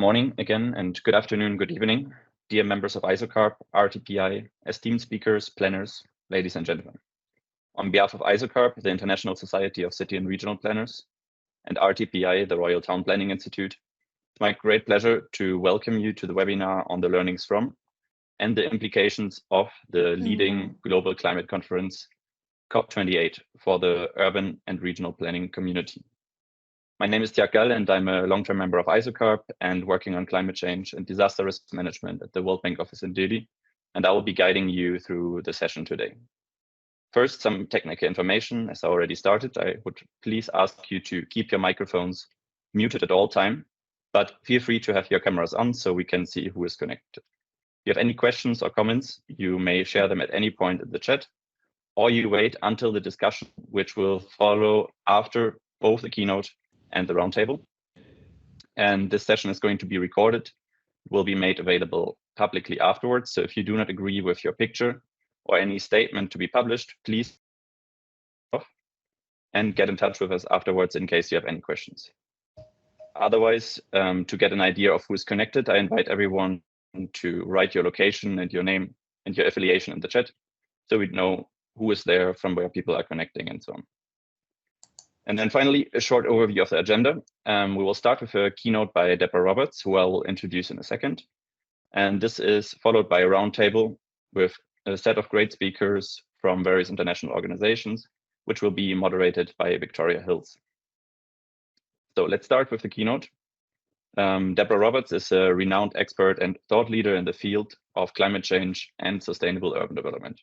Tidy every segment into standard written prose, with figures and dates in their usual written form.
morning again, and good afternoon, good evening, dear members of ISOCARP, RTPI, esteemed speakers, planners, ladies and gentlemen. On behalf of ISOCARP, the International Society of City and Regional Planners, and RTPI, the Royal Town Planning Institute, it's my great pleasure to welcome you to the webinar on the learnings from and the implications of the leading global climate conference, COP28, for the urban and regional planning community. My name is Tjark Gall, and I'm a long-term member of ISOCARP and working on climate change and disaster risk management at the World Bank office in Delhi, and I will be guiding you through the session today. First, some technical information. As I already started, I would please ask you to keep your microphones muted at all time, but feel free to have your cameras on so we can see who is connected. If you have any questions or comments, you may share them at any point in the chat, or you wait until the discussion, which will follow after both the keynote and the roundtable. And this session is going to be recorded, will be made available publicly afterwards. So if you do not agree with your picture or any statement to be published, please off and get in touch with us afterwards in case you have any questions. Otherwise, to get an idea of who is connected, I invite everyone to write your location and your name and your affiliation in the chat so we know who is there, from where people are connecting, and so on. And then finally, a short overview of the agenda. We will start with a keynote by Debra Roberts, who I will introduce in a second. And this is followed by a roundtable with a set of great speakers from various international organizations, which will be moderated by Victoria Hills. So let's start with the keynote. Debra Roberts is a renowned expert and thought leader in the field of climate change and sustainable urban development.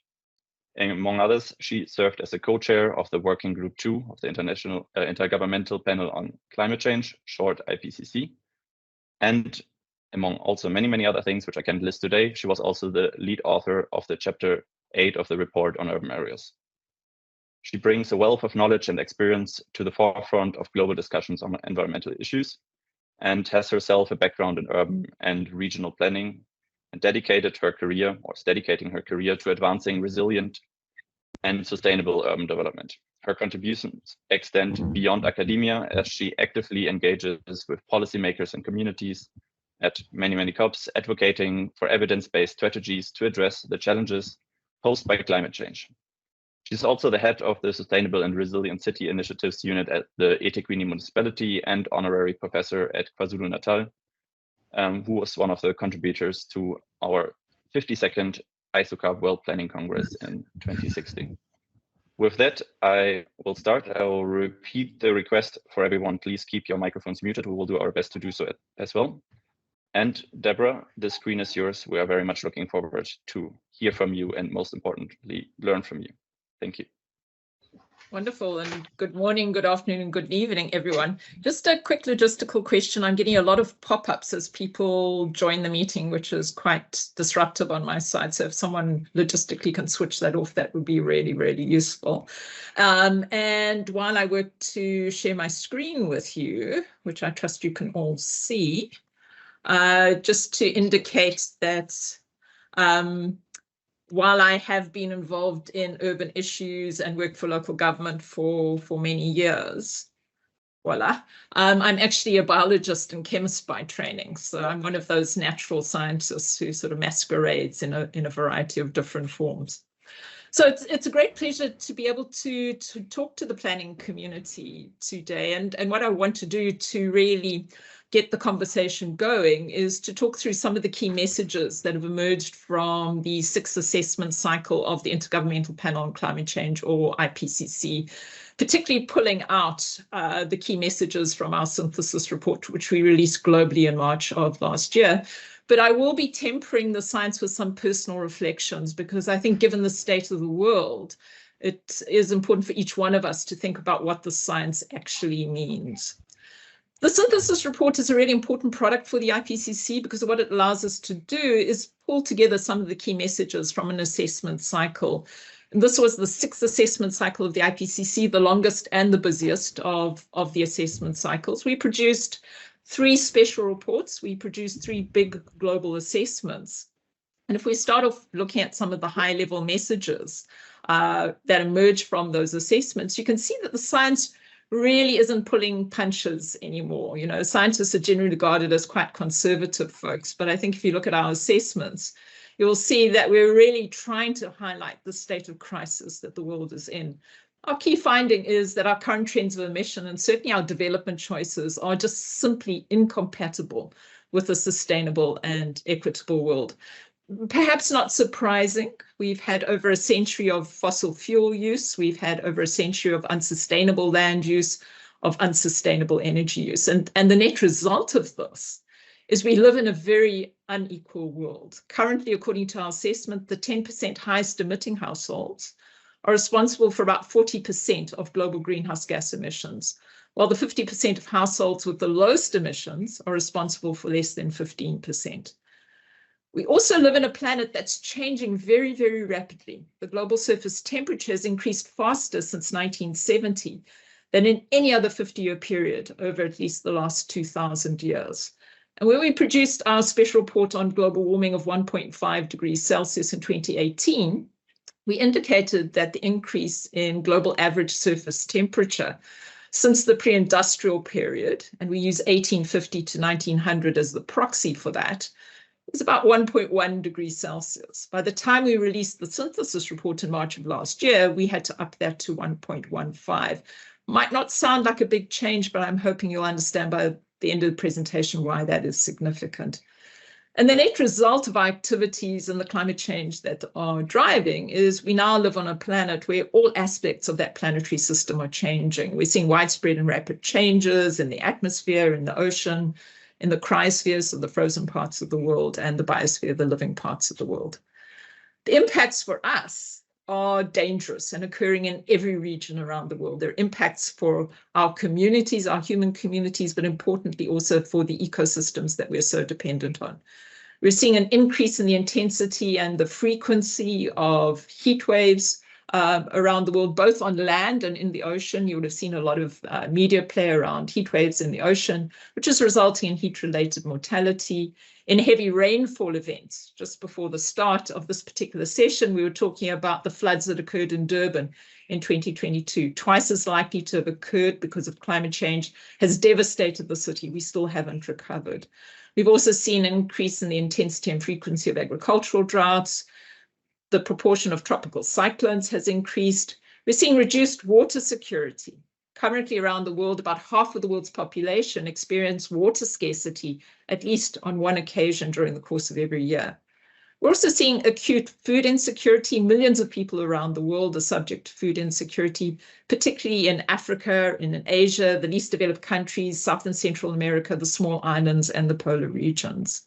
Among others, she served as a co-chair of the Working Group 2 of the International Intergovernmental Panel on Climate Change, short IPCC. And among also many other things, which I can't list today, she was also the lead author of the Chapter 8 of the report on urban areas. She brings a wealth of knowledge and experience to the forefront of global discussions on environmental issues and has herself a background in urban and regional planning, and dedicating her career to advancing resilient and sustainable urban development. Her contributions extend beyond academia as she actively engages with policymakers and communities at many COPs, advocating for evidence-based strategies to address the challenges posed by climate change. She's also the head of the Sustainable and Resilient City Initiatives Unit at the eThekwini Municipality and honorary professor at KwaZulu-Natal, who was one of the contributors to our 52nd ISOCARP World Planning Congress in 2016. With that, I will start. I will repeat the request for everyone. Please keep your microphones muted. We will do our best to do so as well. And Debra, the screen is yours. We are very much looking forward to hear from you and, most importantly, learn from you. Thank you. Wonderful, and good morning, good afternoon, and good evening, everyone. Just a quick logistical question. I'm getting a lot of pop-ups as people join the meeting, which is quite disruptive on my side. So if someone logistically can switch that off, that would be really useful. And while I work to share my screen with you, which I trust you can all see, just to indicate that while I have been involved in urban issues and worked for local government for many years, voila, I'm actually a biologist and chemist by training. So I'm one of those natural scientists who sort of masquerades in a variety of different forms. So it's a great pleasure to be able to talk to the planning community today. And what I want to do to really get the conversation going is to talk through some of the key messages that have emerged from the 6th assessment cycle of the Intergovernmental Panel on Climate Change, or IPCC, particularly pulling out the key messages from our synthesis report, which we released globally in March of last year. But I will be tempering the science with some personal reflections, because I think given the state of the world, it is important for each one of us to think about what the science actually means. The synthesis report is a really important product for the IPCC, because what it allows us to do is pull together some of the key messages from an assessment cycle. And this was the 6th assessment cycle of the IPCC, the longest and the busiest of the assessment cycles. We produced 3 special reports. We produced 3 big global assessments. And if we start off looking at some of the high-level messages that emerge from those assessments, you can see that the science really isn't pulling punches anymore. You know, scientists are generally regarded as quite conservative folks, but I think if you look at our assessments, you'll see that we're really trying to highlight the state of crisis that the world is in. Our key finding is that our current trends of emission and certainly our development choices are just simply incompatible with a sustainable and equitable world. Perhaps not surprising. We've had over a century of fossil fuel use. We've had over a century of unsustainable land use, of unsustainable energy use. And the net result of this is we live in a very unequal world. Currently, according to our assessment, the 10% highest emitting households are responsible for about 40% of global greenhouse gas emissions, while the 50% of households with the lowest emissions are responsible for less than 15%. We also live in a planet that's changing very, very rapidly. The global surface temperature has increased faster since 1970 than in any other 50-year period over at least the last 2,000 years. And when we produced our special report on global warming of 1.5 degrees Celsius in 2018, we indicated that the increase in global average surface temperature since the pre-industrial period, and we use 1850 to 1900 as the proxy for that, is about 1.1 degrees Celsius. By the time we released the synthesis report in March of last year, we had to up that to 1.15. Might not sound like a big change, but I'm hoping you'll understand by the end of the presentation why that is significant. And the net result of our activities and the climate change that are driving is we now live on a planet where all aspects of that planetary system are changing. We're seeing widespread and rapid changes in the atmosphere, in the ocean, in the cryospheres, so the frozen parts of the world, and the biosphere, the living parts of the world. The impacts for us are dangerous and occurring in every region around the world. There are impacts for our communities, our human communities, but importantly also for the ecosystems that we're so dependent on. We're seeing an increase in the intensity and the frequency of heat waves around the world, both on land and in the ocean. You would have seen a lot of media play around heat waves in the ocean, which is resulting in heat-related mortality. In heavy rainfall events, just before the start of this particular session, we were talking about the floods that occurred in Durban in 2022, twice as likely to have occurred because of climate change, has devastated the city. We still haven't recovered. We've also seen an increase in the intensity and frequency of agricultural droughts. The proportion of tropical cyclones has increased. We're seeing reduced water security. Currently around the world, about half of the world's population experience water scarcity, at least on one occasion during the course of every year. We're also seeing acute food insecurity. Millions of people around the world are subject to food insecurity, particularly in Africa, in Asia, the least developed countries, South and Central America, the small islands, and the polar regions.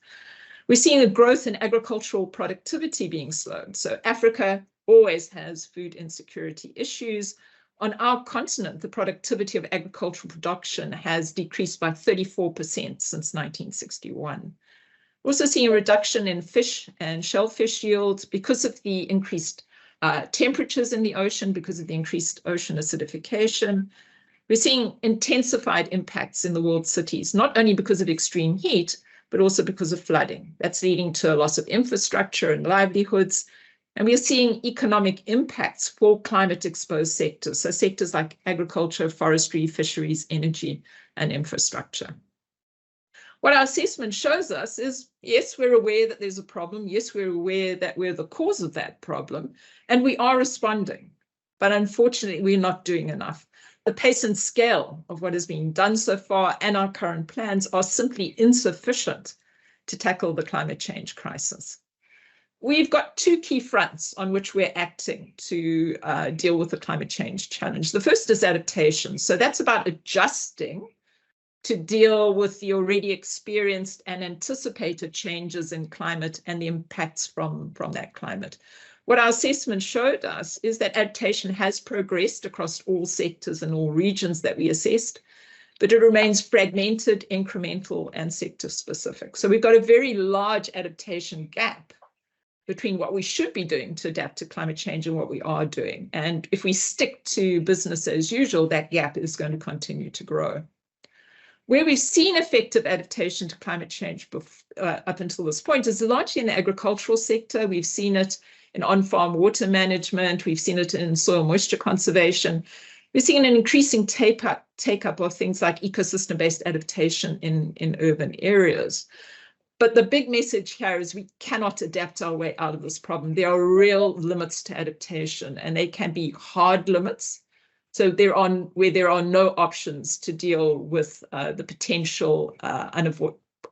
We're seeing a growth in agricultural productivity being slowed. So Africa always has food insecurity issues. On our continent, the productivity of agricultural production has decreased by 34% since 1961. We're also seeing a reduction in fish and shellfish yields because of the increased temperatures in the ocean, because of the increased ocean acidification. We're seeing intensified impacts in the world's cities, not only because of extreme heat, but also because of flooding. That's leading to a loss of infrastructure and livelihoods. And we are seeing economic impacts for climate-exposed sectors, so sectors like agriculture, forestry, fisheries, energy, and infrastructure. What our assessment shows us is, yes, we're aware that there's a problem. Yes, we're aware that we're the cause of that problem, and we are responding. But unfortunately, we're not doing enough. The pace and scale of what is being done so far and our current plans are simply insufficient to tackle the climate change crisis. We've got two key fronts on which we're acting to deal with the climate change challenge. The first is adaptation. So that's about adjusting to deal with the already experienced and anticipated changes in climate and the impacts from that climate. What our assessment showed us is that adaptation has progressed across all sectors and all regions that we assessed, but it remains fragmented, incremental, and sector-specific. So we've got a very large adaptation gap between what we should be doing to adapt to climate change and what we are doing. And if we stick to business as usual, that gap is going to continue to grow. Where we've seen effective adaptation to climate change up until this point is largely in the agricultural sector. We've seen it in on-farm water management. We've seen it in soil moisture conservation. We're seeing an increasing take-up of things like ecosystem-based adaptation in urban areas. But the big message here is we cannot adapt our way out of this problem. There are real limits to adaptation, and they can be hard limits. So where there are no options to deal with the potential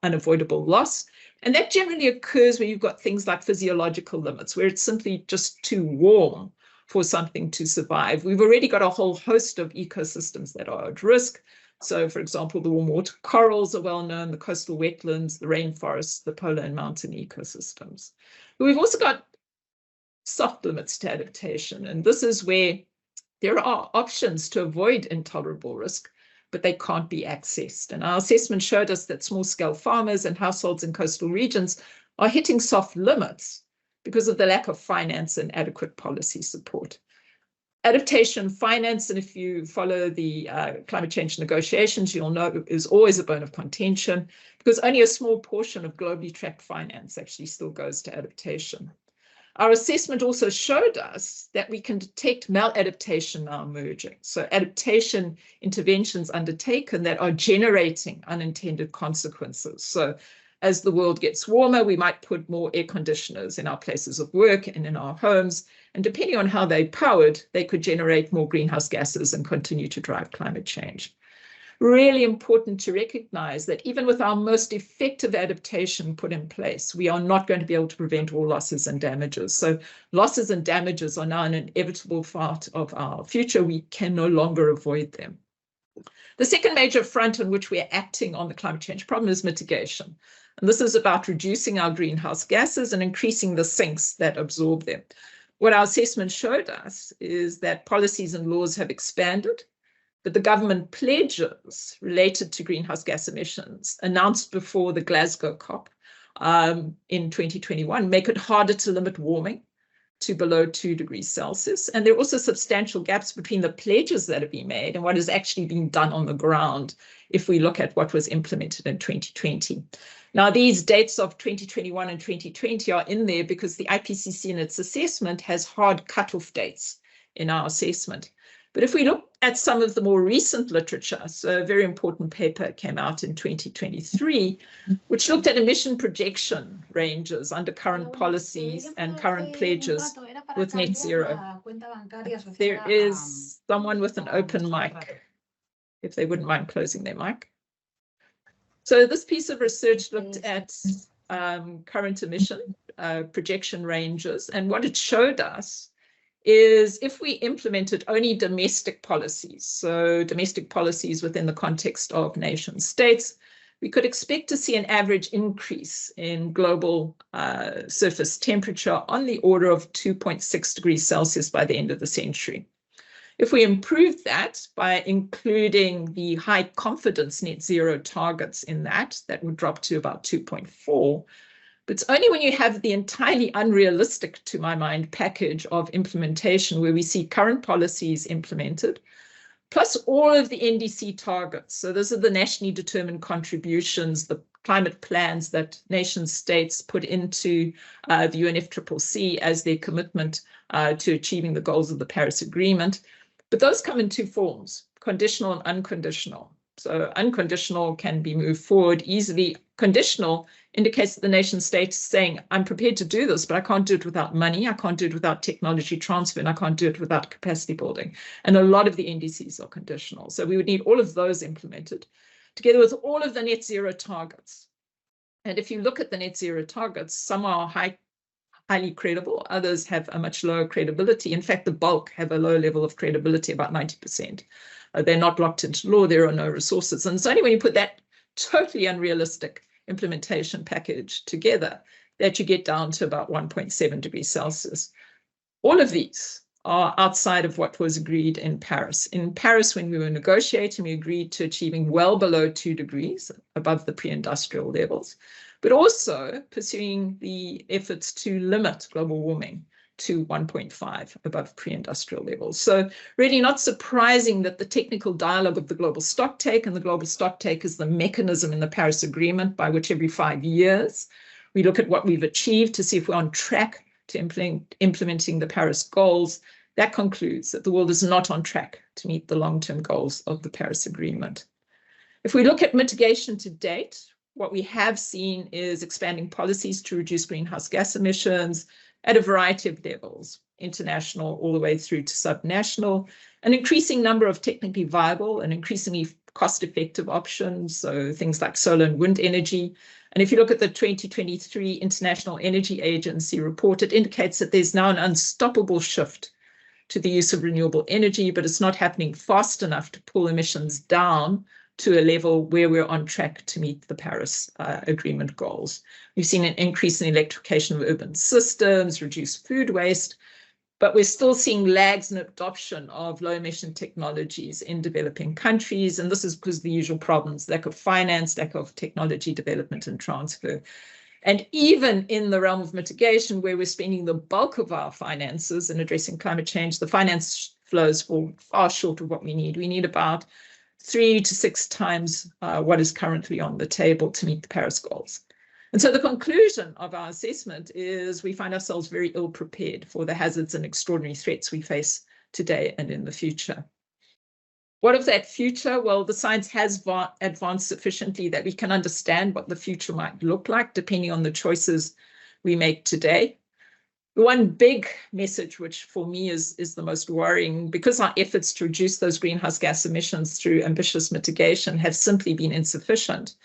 unavoidable loss. And that generally occurs where you've got things like physiological limits, where it's simply just too warm for something to survive. We've already got a whole host of ecosystems that are at risk. So, for example, the warm water corals are well known, the coastal wetlands, the rainforests, the polar and mountain ecosystems. But we've also got soft limits to adaptation. And this is where there are options to avoid intolerable risk, but they can't be accessed. And our assessment showed us that small-scale farmers and households in coastal regions are hitting soft limits because of the lack of finance and adequate policy support. Adaptation finance, and if you follow the climate change negotiations, you'll know is always a bone of contention because only a small portion of globally tracked finance actually still goes to adaptation. Our assessment also showed us that we can detect maladaptation now emerging. So adaptation interventions undertaken that are generating unintended consequences. So as the world gets warmer, we might put more air conditioners in our places of work and in our homes. And depending on how they're powered, they could generate more greenhouse gases and continue to drive climate change. Really important to recognize that even with our most effective adaptation put in place, we are not going to be able to prevent all losses and damages. So losses and damages are now an inevitable part of our future. We can no longer avoid them. The second major front on which we are acting on the climate change problem is mitigation. And this is about reducing our greenhouse gases and increasing the sinks that absorb them. What our assessment showed us is that policies and laws have expanded, but the government pledges related to greenhouse gas emissions announced before the Glasgow COP in 2021 make it harder to limit warming to below 2 degrees Celsius. And there are also substantial gaps between the pledges that have been made and what is actually being done on the ground if we look at what was implemented in 2020. Now, these dates of 2021 and 2020 are in there because the IPCC in its assessment has hard cutoff dates in our assessment. But if we look at some of the more recent literature, so a very important paper came out in 2023, which looked at emission projection ranges under current policies and current pledges with net zero. There is someone with an open mic, if they wouldn't mind closing their mic. So this piece of research looked at current emission projection ranges, and what it showed us is if we implemented only domestic policies, so domestic policies within the context of nation states, we could expect to see an average increase in global surface temperature on the order of 2.6 degrees Celsius by the end of the century. If we improve that by including the high confidence net zero targets in that, that would drop to about 2.4. But it's only when you have the entirely unrealistic, to my mind, package of implementation where we see current policies implemented, plus all of the NDC targets. So those are the nationally determined contributions, the climate plans that nation states put into the UNFCCC as their commitment to achieving the goals of the Paris Agreement. But those come in two forms, conditional and unconditional. So unconditional can be moved forward easily. Conditional indicates that the nation state is saying, I'm prepared to do this, but I can't do it without money. I can't do it without technology transfer, and I can't do it without capacity building. And a lot of the NDCs are conditional. So we would need all of those implemented together with all of the net zero targets. And if you look at the net zero targets, some are highly credible, others have a much lower credibility. In fact, the bulk have a low level of credibility, about 90%. They're not locked into law, there are no resources. And it's only when you put that totally unrealistic implementation package together that you get down to about 1.7 degrees Celsius. All of these are outside of what was agreed in Paris. In Paris, when we were negotiating, we agreed to achieving well below 2 degrees above the pre-industrial levels, but also pursuing the efforts to limit global warming to 1.5 above pre-industrial levels. So really not surprising that the technical dialogue of the global stocktake, and the global stocktake is the mechanism in the Paris Agreement by which every 5 years we look at what we've achieved to see if we're on track to implementing the Paris goals. That concludes that the world is not on track to meet the long-term goals of the Paris Agreement. If we look at mitigation to date, what we have seen is expanding policies to reduce greenhouse gas emissions at a variety of levels, international all the way through to subnational, an increasing number of technically viable and increasingly cost-effective options, so things like solar and wind energy. And if you look at the 2023 International Energy Agency report, it indicates that there's now an unstoppable shift to the use of renewable energy, but it's not happening fast enough to pull emissions down to a level where we're on track to meet the Paris Agreement goals. We've seen an increase in electrification of urban systems, reduced food waste, but we're still seeing lags in adoption of low emission technologies in developing countries. And this is because of the usual problems, lack of finance, lack of technology development and transfer. And even in the realm of mitigation, where we're spending the bulk of our finances in addressing climate change, the finance flows fall far short of what we need. We need about 3 to 6 times what is currently on the table to meet the Paris goals. And so the conclusion of our assessment is we find ourselves very ill prepared for the hazards and extraordinary threats we face today and in the future. What of that future? Well, the science has advanced sufficiently that we can understand what the future might look like depending on the choices we make today. The one big message, which for me is the most worrying, because our efforts to reduce those greenhouse gas emissions through ambitious mitigation have simply been insufficient.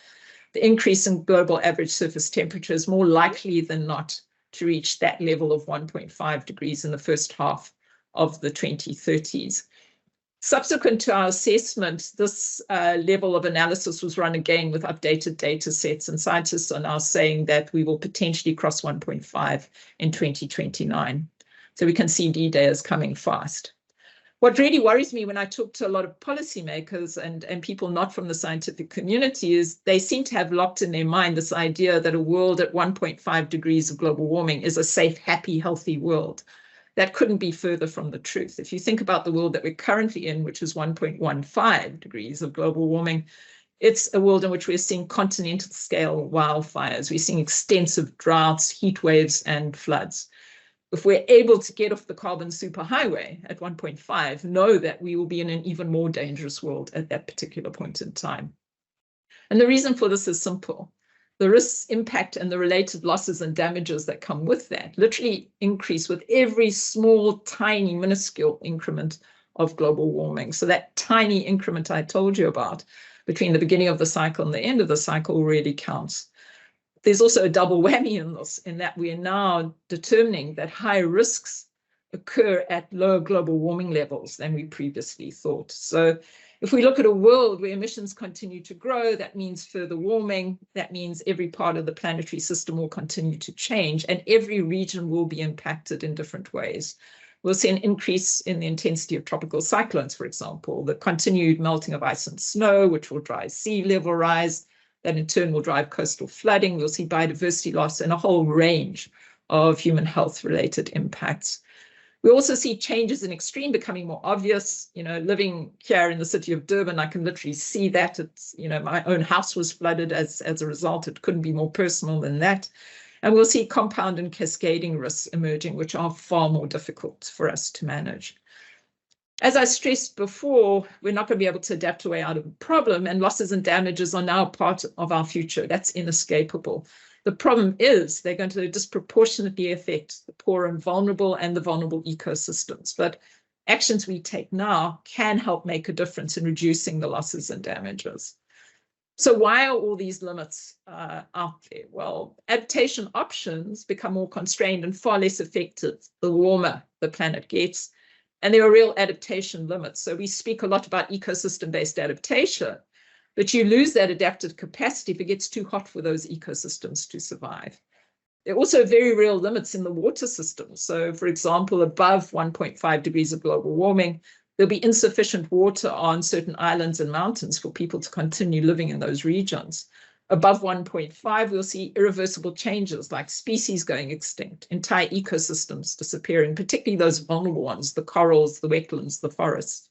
The increase in global average surface temperature is more likely than not to reach that level of 1.5 degrees in the first half of the 2030s. Subsequent to our assessment, this level of analysis was run again with updated data sets, and scientists are now saying that we will potentially cross 1.5 in 2029. So we can see D-Day is coming fast. What really worries me when I talk to a lot of policymakers and people not from the scientific community is they seem to have locked in their mind this idea that a world at 1.5 degrees of global warming is a safe, happy, healthy world. That couldn't be further from the truth. If you think about the world that we're currently in, which is 1.15 degrees of global warming, it's a world in which we're seeing continental scale wildfires. We're seeing extensive droughts, heat waves, and floods. If we're able to get off the carbon superhighway at 1.5, know that we will be in an even more dangerous world at that particular point in time. And the reason for this is simple. The risks, impact, and the related losses and damages that come with that literally increase with every small, tiny, minuscule increment of global warming. So that tiny increment I told you about between the beginning of the cycle and the end of the cycle really counts. There's also a double whammy in this, in that we are now determining that high risks occur at lower global warming levels than we previously thought. So if we look at a world where emissions continue to grow, that means further warming. That means every part of the planetary system will continue to change, and every region will be impacted in different ways. We'll see an increase in the intensity of tropical cyclones, for example, the continued melting of ice and snow, which will drive sea level rise. That in turn will drive coastal flooding. We'll see biodiversity loss and a whole range of human health related impacts. We also see changes in extreme becoming more obvious. You know, living here in the city of Durban, I can literally see that. It's, you know, my own house was flooded as a result. It couldn't be more personal than that. And we'll see compound and cascading risks emerging, which are far more difficult for us to manage. As I stressed before, we're not going to be able to adapt a way out of the problem, and losses and damages are now part of our future. That's inescapable. The problem is they're going to disproportionately affect the poor and vulnerable and the vulnerable ecosystems. But actions we take now can help make a difference in reducing the losses and damages. So why are all these limits out there? Well, adaptation options become more constrained and far less effective the warmer the planet gets. And there are real adaptation limits. So we speak a lot about ecosystem-based adaptation, but you lose that adaptive capacity if it gets too hot for those ecosystems to survive. There are also very real limits in the water system. So, for example, above 1.5 degrees of global warming, there'll be insufficient water on certain islands and mountains for people to continue living in those regions. Above 1.5, we'll see irreversible changes like species going extinct, entire ecosystems disappearing, particularly those vulnerable ones, the corals, the wetlands, the forests.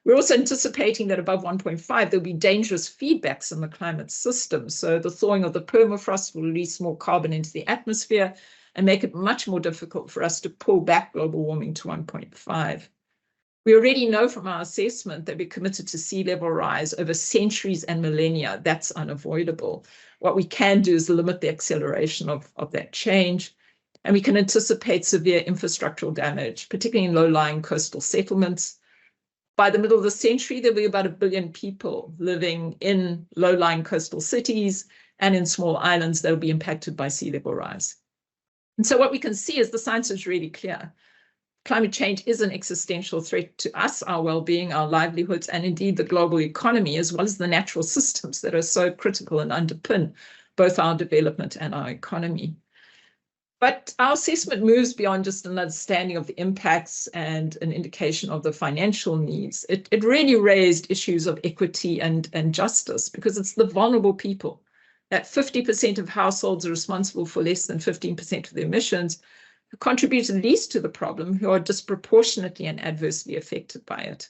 We're also anticipating that above 1.5, there'll be dangerous feedbacks in the climate system. So the thawing of the permafrost will release more carbon into the atmosphere, and make it much more difficult for us to pull back global warming to 1.5. We already know from our assessment that we're committed to sea level rise over centuries and millennia. That's unavoidable. What we can do is limit the acceleration of that change. And we can anticipate severe infrastructural damage, particularly in low-lying coastal settlements. By the middle of the century, there'll be about 1 billion people living in low-lying coastal cities and in small islands that will be impacted by sea level rise. And so what we can see is the science is really clear. Climate change is an existential threat to us, our well-being, our livelihoods, and indeed the global economy, as well as the natural systems that are so critical and underpin both our development and our economy. But our assessment moves beyond just an understanding of the impacts and an indication of the financial needs. It really raised issues of equity and justice, because it's the vulnerable people. That 50% of households are responsible for less than 15% of the emissions, who contribute least to the problem, who are disproportionately and adversely affected by it.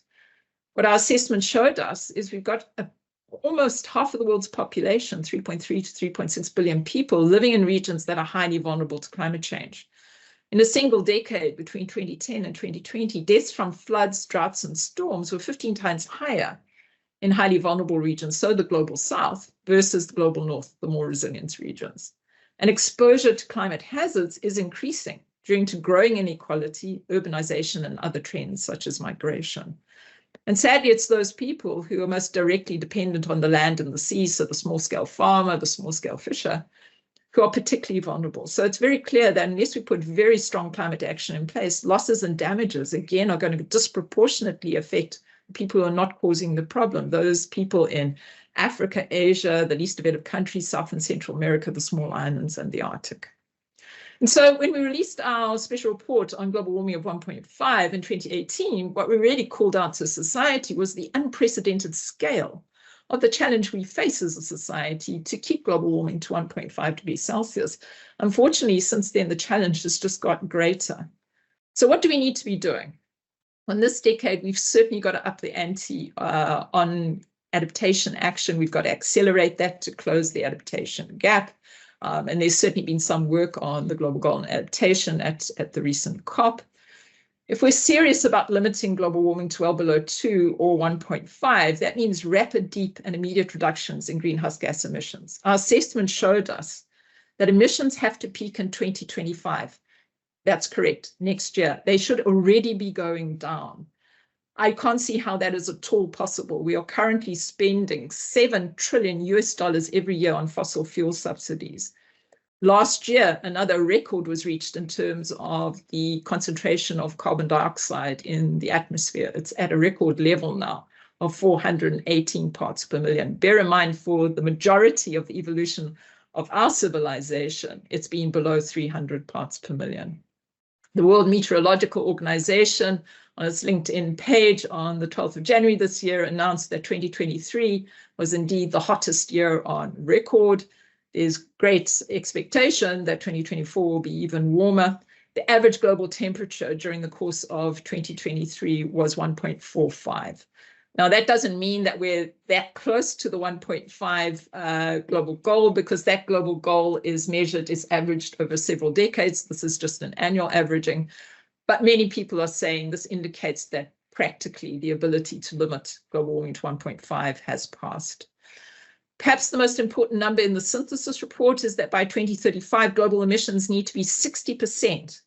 What our assessment showed us is we've got almost half of the world's population, 3.3 to 3.6 billion people, living in regions that are highly vulnerable to climate change. In a single decade between 2010 and 2020, deaths from floods, droughts, and storms were 15 times higher in highly vulnerable regions, so the global south, versus the global north, the more resilient regions. And exposure to climate hazards is increasing due to growing inequality, urbanization, and other trends such as migration. And sadly, it's those people who are most directly dependent on the land and the sea, so the small-scale farmer, the small-scale fisher, who are particularly vulnerable. So it's very clear that unless we put very strong climate action in place, losses and damages, again, are going to disproportionately affect people who are not causing the problem, those people in Africa, Asia, the least developed countries, South and Central America, the small islands, and the Arctic. And so when we released our special report on global warming of 1.5 in 2018, what we really called out to society was the unprecedented scale of the challenge we face as a society to keep global warming to 1.5 degrees Celsius. Unfortunately, since then, the challenge has just gotten greater. So what do we need to be doing? In this decade, we've certainly got to up the ante on adaptation action. We've got to accelerate that to close the adaptation gap. And there's certainly been some work on the global goal and adaptation at the recent COP. If we're serious about limiting global warming to well below 2 or 1.5, that means rapid, deep, and immediate reductions in greenhouse gas emissions. Our assessment showed us that emissions have to peak in 2025. That's correct, next year. They should already be going down. I can't see how that is at all possible. We are currently spending $7 trillion every year on fossil fuel subsidies. Last year, another record was reached in terms of the concentration of carbon dioxide in the atmosphere. It's at a record level now of 418 parts per million. Bear in mind, for the majority of the evolution of our civilization, it's been below 300 parts per million. The World Meteorological Organization, on its LinkedIn page on the 12th of January this year, announced that 2023 was indeed the hottest year on record. There's great expectation that 2024 will be even warmer. The average global temperature during the course of 2023 was 1.45. Now, that doesn't mean that we're that close to the 1.5 global goal, because that global goal is averaged over several decades. This is just an annual averaging. But many people are saying this indicates that practically the ability to limit global warming to 1.5 has passed. Perhaps the most important number in the synthesis report is that by 2035, global emissions need to be 60%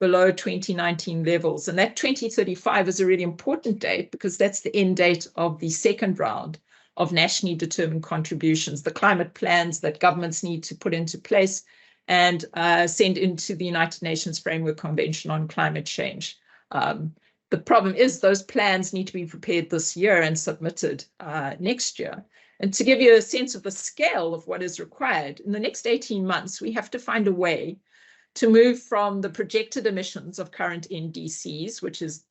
below 2019 levels. And that 2035 is a really important date, because that's the end date of the second round of nationally determined contributions, the climate plans that governments need to put into place and send into the United Nations Framework Convention on Climate Change. The problem is those plans need to be prepared this year and submitted next year. And to give you a sense of the scale of what is required, in the next 18 months, we have to find a way to move from the projected emissions of current NDCs, which is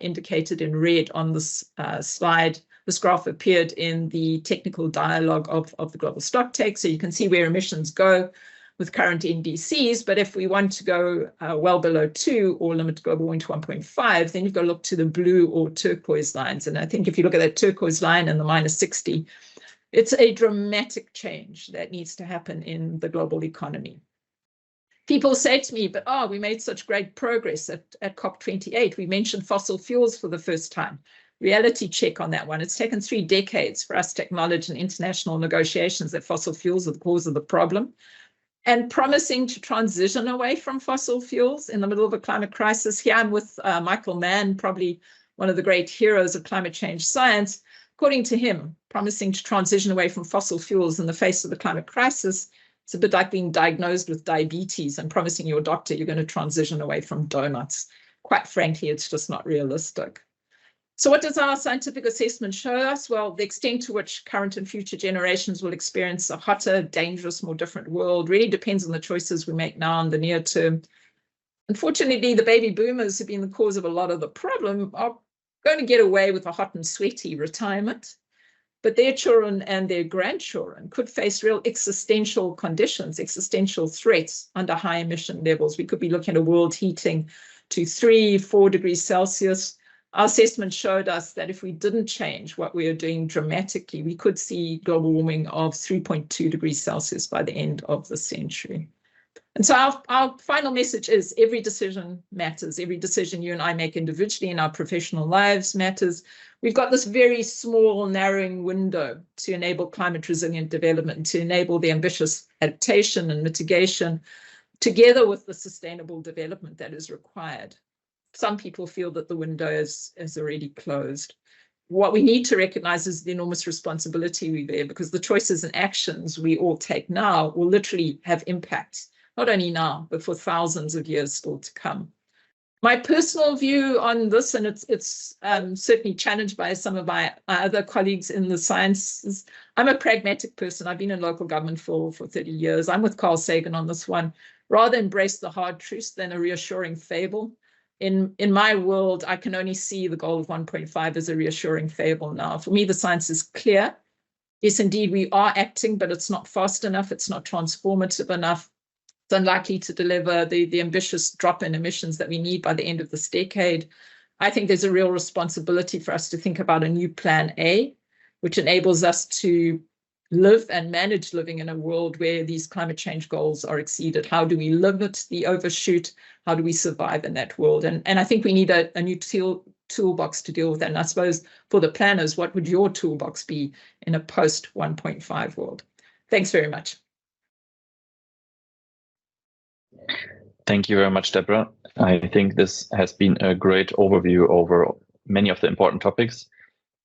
indicated in red on this slide. This graph appeared in the technical dialogue of the global stocktake, so you can see where emissions go with current NDCs. But if we want to go well below 2 or limit global warming to 1.5, then you've got to look to the blue or turquoise lines. And I think if you look at that turquoise line and the minus 60, it's a dramatic change that needs to happen in the global economy. People say to me, but we made such great progress at COP28. We mentioned fossil fuels for the first time. Reality check on that one. It's taken 3 decades for us to acknowledge in international negotiations that fossil fuels are the cause of the problem. And promising to transition away from fossil fuels in the middle of a climate crisis. Here I'm with Michael Mann, probably one of the great heroes of climate change science. According to him, promising to transition away from fossil fuels in the face of the climate crisis, it's a bit like being diagnosed with diabetes and promising your doctor you're going to transition away from donuts. Quite frankly, it's just not realistic. So what does our scientific assessment show us? Well, the extent to which current and future generations will experience a hotter, dangerous, more different world really depends on the choices we make now in the near term. Unfortunately, the baby boomers who've been the cause of a lot of the problem are going to get away with a hot and sweaty retirement, but their children and their grandchildren could face real existential conditions, existential threats under high emission levels. We could be looking at a world heating to 3-4 degrees Celsius. Our assessment showed us that if we didn't change what we are doing dramatically, we could see global warming of 3.2 degrees Celsius by the end of the century. And so our final message is every decision matters. Every decision you and I make individually in our professional lives matters. We've got this very small, narrowing window to enable climate resilient development, to enable the ambitious adaptation and mitigation, together with the sustainable development that is required. Some people feel that the window is already closed. What we need to recognize is the enormous responsibility we bear, because the choices and actions we all take now will literally have impacts, not only now, but for thousands of years still to come. My personal view on this, and it's certainly challenged by some of my other colleagues in the sciences, I'm a pragmatic person. I've been in local government for 30 years. I'm with Carl Sagan on this one. Rather embrace the hard truth than a reassuring fable. In my world, I can only see the goal of 1.5 as a reassuring fable now. For me, the science is clear. Yes, indeed, we are acting, but it's not fast enough. It's not transformative enough. It's unlikely to deliver the ambitious drop in emissions that we need by the end of this decade. I think there's a real responsibility for us to think about a new plan A, which enables us to live and manage living in a world where these climate change goals are exceeded. How do we limit the overshoot? How do we survive in that world? And I think we need a new toolbox to deal with that. And I suppose for the planners, what would your toolbox be in a post 1.5 world? Thanks very much. Thank you very much, Debra. I think this has been a great overview over many of the important topics.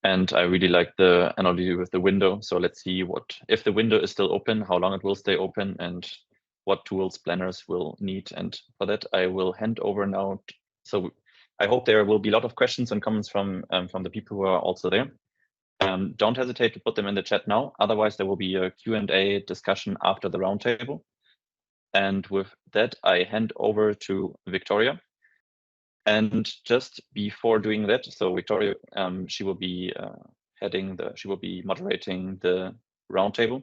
And I really like the analogy with the window. So let's see if the window is still open, how long it will stay open, and what tools planners will need. And for that, I will hand over now. So I hope there will be a lot of questions and comments from the people who are also there. Don't hesitate to put them in the chat now. Otherwise, there will be a Q&A discussion after the roundtable. And with that, I hand over to Victoria. And just before doing that, so Victoria, she will be moderating the roundtable.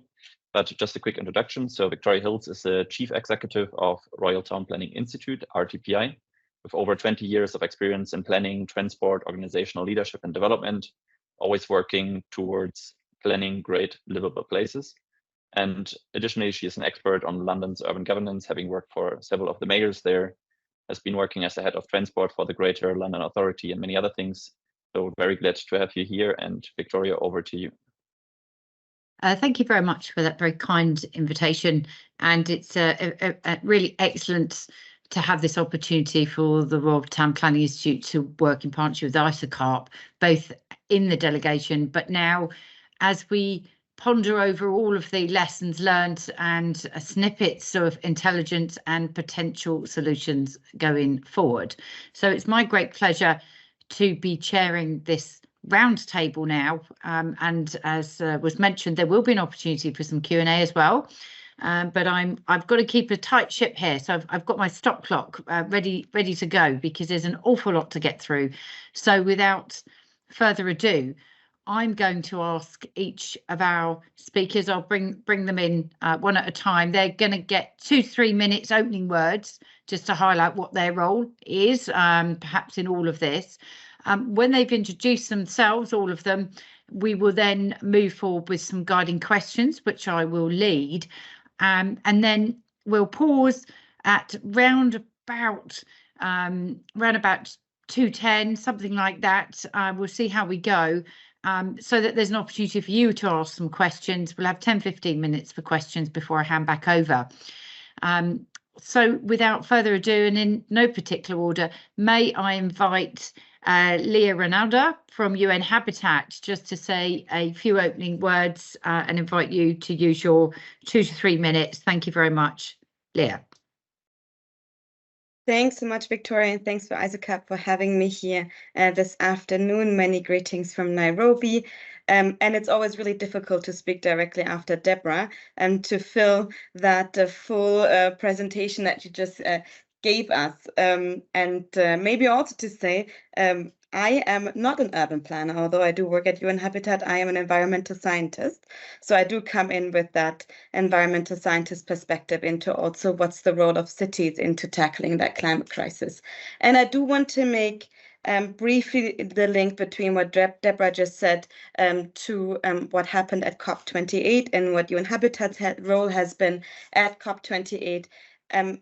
But just a quick introduction. So Victoria Hills is the Chief Executive of Royal Town Planning Institute, RTPI, with over 20 years of experience in planning, transport, organizational leadership, and development, always working towards planning great livable places. And additionally, she is an expert on London's urban governance, having worked for several of the mayors there, has been working as the head of transport for the Greater London Authority and many other things. So very glad to have you here. And Victoria, over to you. Thank you very much for that very kind invitation. And it's a really excellent to have this opportunity for the Royal Town Planning Institute to work in partnership with ISOCARP, both in the delegation, but now as we ponder over all of the lessons learned and snippets of intelligence and potential solutions going forward. So it's my great pleasure to be chairing this roundtable now. And as was mentioned, there will be an opportunity for some Q&A as well. But I've got to keep a tight ship here. So I've got my stop clock ready to go because there's an awful lot to get through. So without further ado, I'm going to ask each of our speakers, I'll bring them in one at a time. They're going to get 2-3 minutes opening words just to highlight what their role is, perhaps in all of this. When they've introduced themselves, all of them, we will then move forward with some guiding questions, which I will lead. And then we'll pause at round about 2:10, something like that. We'll see how we go, so that there's an opportunity for you to ask some questions. We'll have 10-15 minutes for questions before I hand back over. So without further ado, and in no particular order, may I invite Lea Ranalder from UN Habitat just to say a few opening words and invite you to use your 2 to 3 minutes. Thank you very much, Lea. Thanks so much, Victoria, and thanks for ISOCARP for having me here this afternoon. Many greetings from Nairobi. And it's always really difficult to speak directly after Debra and to fill that full presentation that you just gave us. And maybe also to say, I am not an urban planner, although I do work at UN Habitat. I am an environmental scientist. So I do come in with that environmental scientist perspective into also what's the role of cities into tackling that climate crisis. And I do want to make briefly the link between what Debra just said to what happened at COP28 and what UN Habitat's role has been at COP28.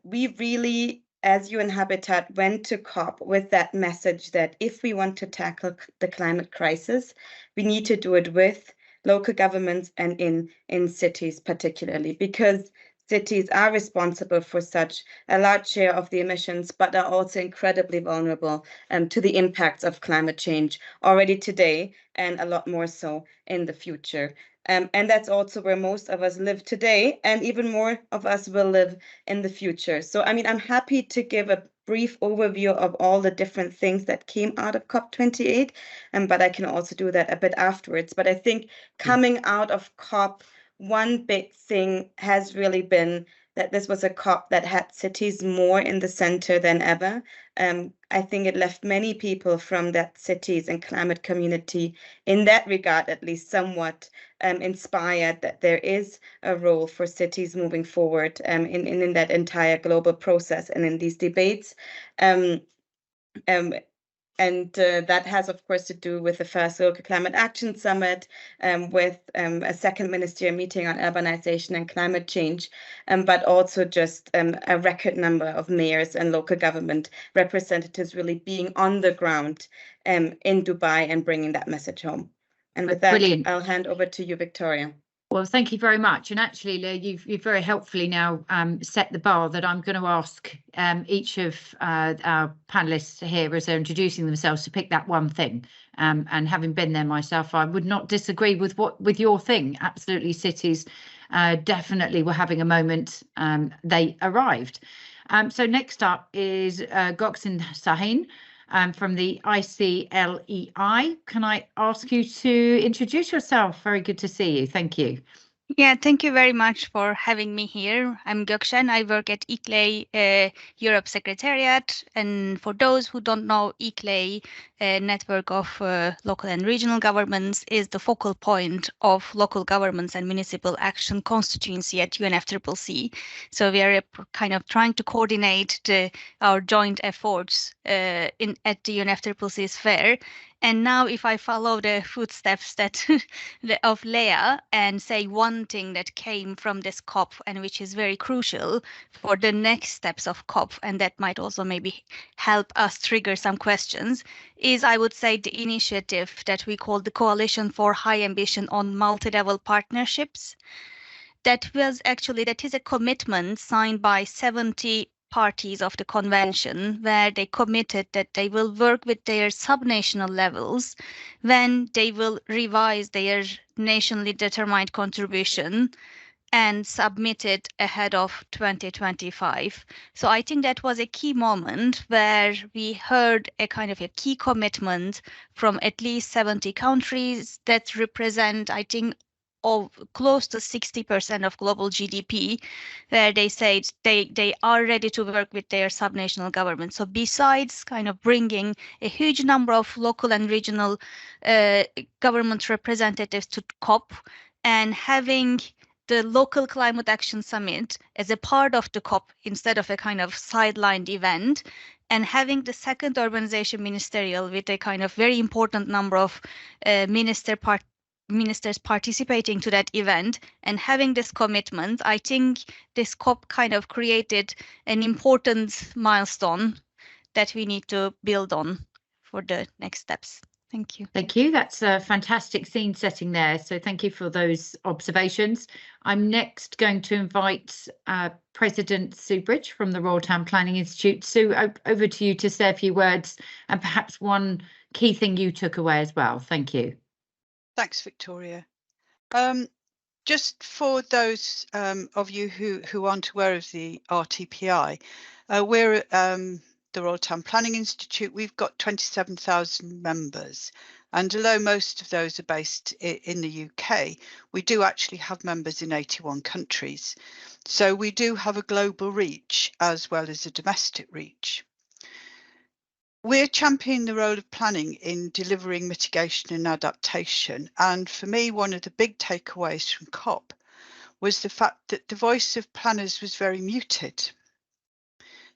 We really, as UN Habitat, went to COP with that message that if we want to tackle the climate crisis, we need to do it with local governments and in cities particularly, because cities are responsible for such a large share of the emissions, but are also incredibly vulnerable to the impacts of climate change already today, and a lot more so in the future. And that's also where most of us live today, and even more of us will live in the future. So, I mean, I'm happy to give a brief overview of all the different things that came out of COP28, but I can also do that a bit afterwards. But I think coming out of COP, one big thing has really been that this was a COP that had cities more in the center than ever. I think it left many people from that cities and climate community, in that regard at least, somewhat inspired that there is a role for cities moving forward in that entire global process and in these debates. And that has, of course, to do with the first Local Climate Action Summit, with a second ministerial meeting on urbanization and climate change, but also just a record number of mayors and local government representatives really being on the ground in Dubai and bringing that message home. And with that, brilliant. I'll hand over to you, Victoria. Well, thank you very much. And actually, Lea, you've very helpfully now set the bar that I'm going to ask each of our panelists here as they're introducing themselves to pick that one thing. And having been there myself, I would not disagree with your thing. Absolutely, cities definitely were having a moment. They arrived. So next up is Goksen Sahin. From the ICLEI. Can I ask you to introduce yourself? Very good to see you. Thank you. Yeah, thank you very much for having me here. I'm Goksen. I work at ICLEI Europe Secretariat. And for those who don't know, ICLEI network of local and regional governments is the focal point of local governments and municipal action constituency at UNFCCC. So we are kind of trying to coordinate our joint efforts at the UNFCCC sphere. And now if I follow the footsteps of Lea and say one thing that came from this COP and which is very crucial for the next steps of COP, and that might also maybe help us trigger some questions, is I would say the initiative that we call the Coalition for High Ambition on Multilevel Partnerships. That is a commitment signed by 70 parties of the convention, where they committed that they will work with their subnational levels when they will revise their nationally determined contribution and submit it ahead of 2025. So I think that was a key moment where we heard a kind of a key commitment from at least 70 countries that represent, I think, of close to 60% of global GDP, where they said they are ready to work with their subnational governments. So besides kind of bringing a huge number of local and regional government representatives to COP and having the Local Climate Action Summit as a part of the COP instead of a kind of sidelined event, and having the second urbanization ministerial with a kind of very important number of minister ministers participating to that event and having this commitment. I think this COP kind of created an important milestone that we need to build on for the next steps. Thank you. Thank you. That's a fantastic scene setting there. So thank you for those observations. I'm next going to invite President Sue Bridge from the Royal Town Planning Institute. Sue, over to you to say a few words and perhaps one key thing you took away as well. Thank you. Thanks, Victoria. Just for those of you who aren't aware of the RTPI, we're the Royal Town Planning Institute. We've got 27,000 members, and although most of those are based in the UK, we do actually have members in 81 countries. So we do have a global reach as well as a domestic reach. We're championing the role of planning in delivering mitigation and adaptation. And for me, one of the big takeaways from COP was the fact that the voice of planners was very muted.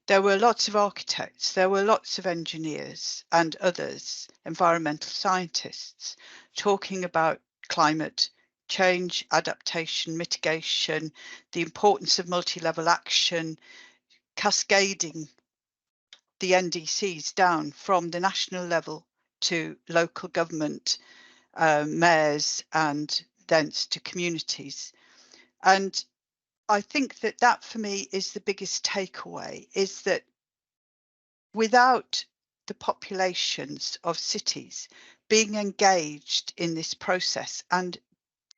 There were lots of architects, there were lots of engineers and others, environmental scientists, talking about climate change, adaptation, mitigation, the importance of multi-level action, cascading the NDCs down from the national level to local government, mayors, and thence to communities. And I think that for me is the biggest takeaway, is that without the populations of cities being engaged in this process, and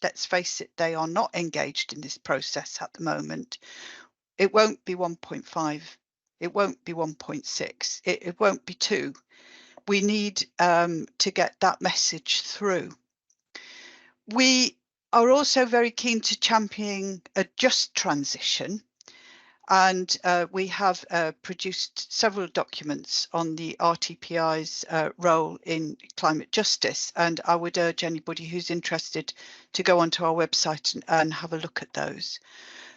let's face it, they are not engaged in this process at the moment, it won't be 1.5, it won't be 1.6, it won't be 2. We need to get that message through. We are also very keen to champion a just transition, and we have produced several documents on the RTPI's role in climate justice, and I would urge anybody who's interested to go onto our website and have a look at those.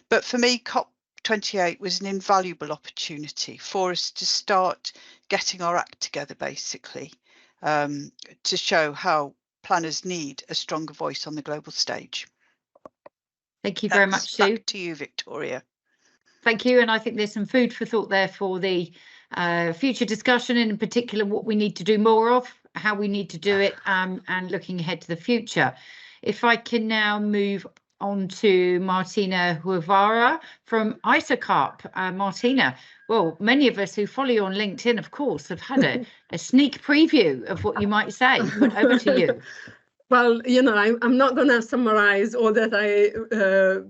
But for me, COP28 was an invaluable opportunity for us to start getting our act together, basically, to show how planners need a stronger voice on the global stage. Thank you very much, Sue. Back to you, Victoria. Thank you. And I think there's some food for thought there for the future discussion, and in particular what we need to do more of, how we need to do it, and looking ahead to the future. If I can now move on to Martina Juvara from ISOCARP. Martina, well, many of us who follow you on LinkedIn, of course, have had a sneak preview of what you might say, but over to you. Well, you know, I'm not going to summarize all that I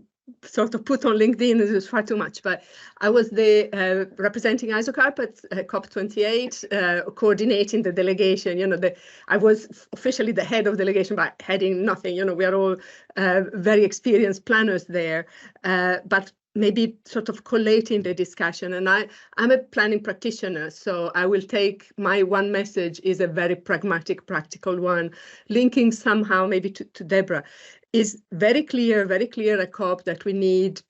sort of put on LinkedIn, it is far too much, but I was the representing ISOCARP at COP28, coordinating the delegation. You know, I was officially the head of delegation, but heading nothing. You know, we are all very experienced planners there, but maybe sort of collating the discussion. And I'm a planning practitioner, so I will take my one message is a very pragmatic, practical one, linking somehow maybe to Debra. Is very clear at COP that we need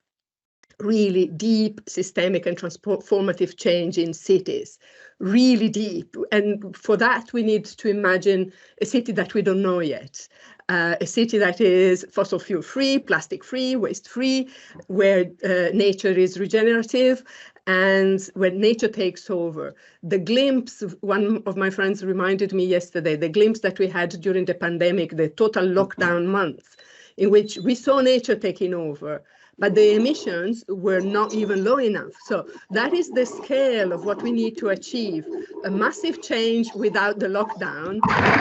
really deep systemic and transformative change in cities, really deep. And for that, we need to imagine a city that we don't know yet, a city that is fossil fuel free, plastic free, waste free, where nature is regenerative, and when nature takes over. The glimpse, one of my friends reminded me yesterday, the glimpse that we had during the pandemic, the total lockdown months, in which we saw nature taking over, but the emissions were not even low enough. So that is the scale of what we need to achieve, a massive change without the lockdown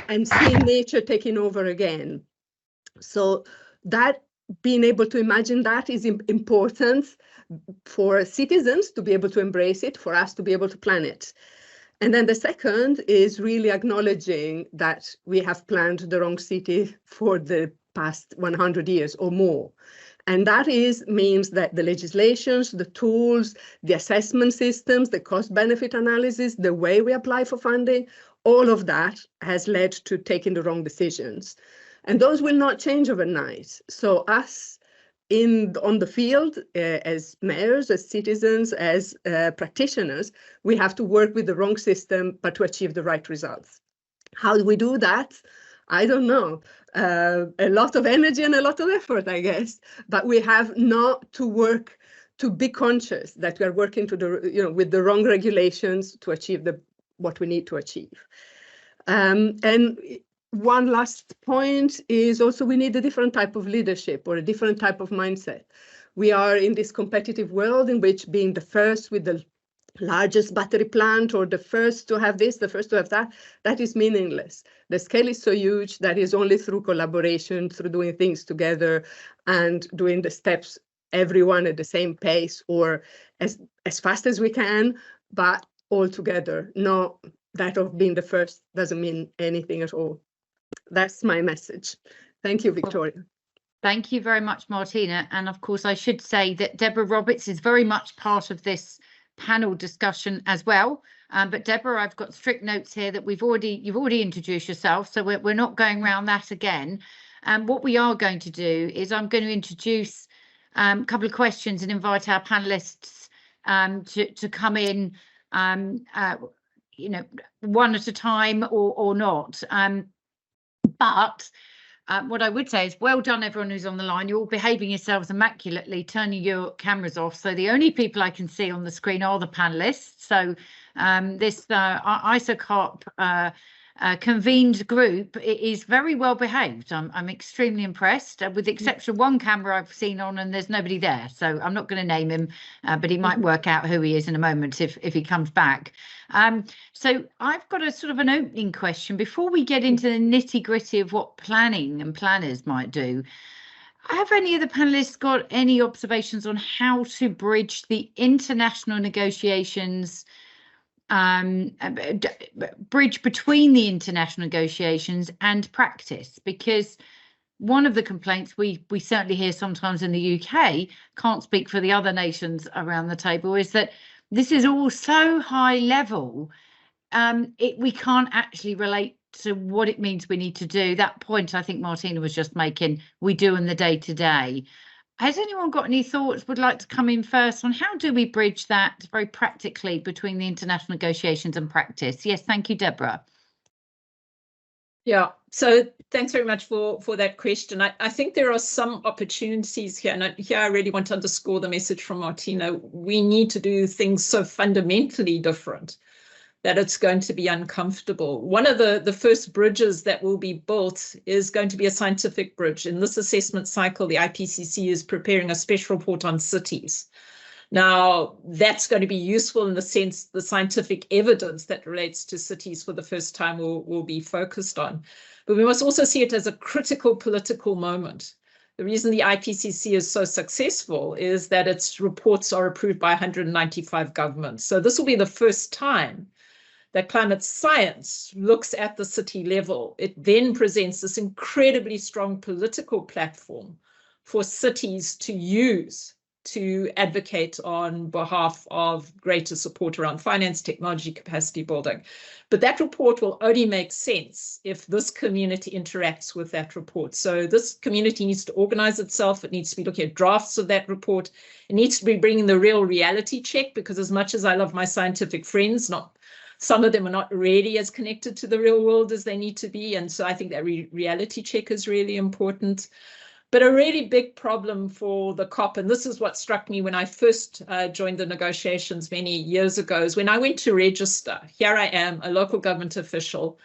and seeing nature taking over again. So that being able to imagine that is important for citizens to be able to embrace it, for us to be able to plan it. And then the second is really acknowledging that we have planned the wrong city for the past 100 years or more. And that means that the legislations, the tools, the assessment systems, the cost-benefit analysis, the way we apply for funding, all of that has led to taking the wrong decisions. And those will not change overnight. So us on the field, as mayors, as citizens, as practitioners, we have to work with the wrong system, but to achieve the right results. How do we do that? I don't know. a lot of energy and a lot of effort, I guess. But we have not to work to be conscious that we are working with the wrong regulations to achieve what we need to achieve. And one last point is also we need a different type of leadership or a different type of mindset. We are in this competitive world in which being the first with the largest battery plant or the first to have this, the first to have that, that is meaningless. The scale is so huge that is only through collaboration, through doing things together and doing the steps, everyone at the same pace or as fast as we can, but all together. No, that of being the first doesn't mean anything at all. That's my message. Thank you, Victoria. Thank you very much, Martina. And of course, I should say that Debra Roberts is very much part of this panel discussion as well. But Debra, I've got strict notes here that you've already introduced yourself, so we're not going around that again. What we are going to do is I'm going to introduce a couple of questions and invite our panelists to come in, one at a time or not. But what I would say is well done, everyone who's on the line. You're all behaving yourselves immaculately, turning your cameras off. So the only people I can see on the screen are the panelists. So this ISOCARP convened group is very well behaved. I'm extremely impressed, with the exception of one camera I've seen on and there's nobody there. So I'm not going to name him, but he might work out who he is in a moment if he comes back. So I've got a sort of an opening question before we get into the nitty gritty of what planning and planners might do. Have any of the panelists got any observations on how to bridge the international negotiations, bridge between the international negotiations and practice? Because one of the complaints we certainly hear sometimes in the UK, can't speak for the other nations around the table, is that this is all so high level, we can't actually relate to what it means we need to do. That point I think Martina was just making, we do in the day-to-day. Has anyone got any thoughts, would like to come in first on how do we bridge that very practically between the international negotiations and practice? Yes, thank you, Debra. Yeah, so thanks very much for that question. I think there are some opportunities here, and here I really want to underscore the message from Martina. We need to do things so fundamentally different that it's going to be uncomfortable. One of the first bridges that will be built is going to be a scientific bridge. In this assessment cycle, the IPCC is preparing a special report on cities. Now, that's going to be useful in the sense the scientific evidence that relates to cities for the first time will be focused on. But we must also see it as a critical political moment. The reason the IPCC is so successful is that its reports are approved by 195 governments. So this will be the first time that climate science looks at the city level. It then presents this incredibly strong political platform for cities to use to advocate on behalf of greater support around finance, technology, capacity building. But that report will only make sense if this community interacts with that report. So this community needs to organize itself. It needs to be looking at drafts of that report. It needs to be bringing the real reality check, because as much as I love my scientific friends, some of them are not really as connected to the real world as they need to be. And so I think that reality check is really important. But a really big problem for the COP, and this is what struck me when I first joined the negotiations many years ago, is when I went to register. Here I am, a local government official,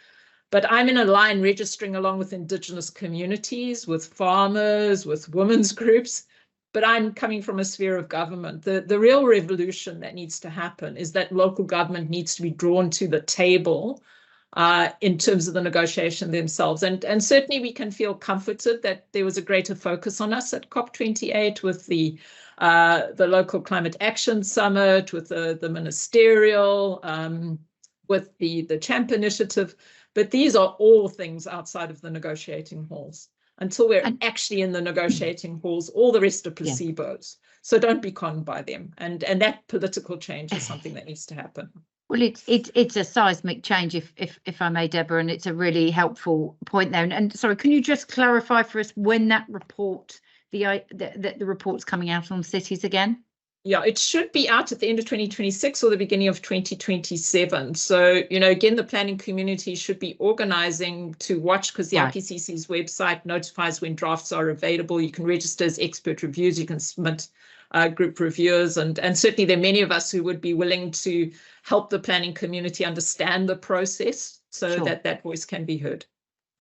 but I'm in a line registering along with Indigenous communities, with farmers, with women's groups, but I'm coming from a sphere of government. The real revolution that needs to happen is that local government needs to be drawn to the table in terms of the negotiation themselves. And certainly we can feel comforted that there was a greater focus on us at COP28 with the local climate action summit, with the ministerial, with the CHAMP initiative. But these are all things outside of the negotiating halls. Until we're actually in the negotiating halls, all the rest are placebos. Yeah. So don't be conned by them. And that political change is something that needs to happen. Well, it's a seismic change, if I may, Debra, and it's a really helpful point there. And sorry, can you just clarify for us when that report, the report's coming out on cities again? Yeah, it should be out at the end of 2026 or the beginning of 2027. So, you know, again, the planning community should be organizing to watch, because the IPCC's website notifies when drafts are available. You can register as expert reviews, you can submit group reviewers, and certainly there are many of us who would be willing to help the planning community understand the process so that that voice can be heard.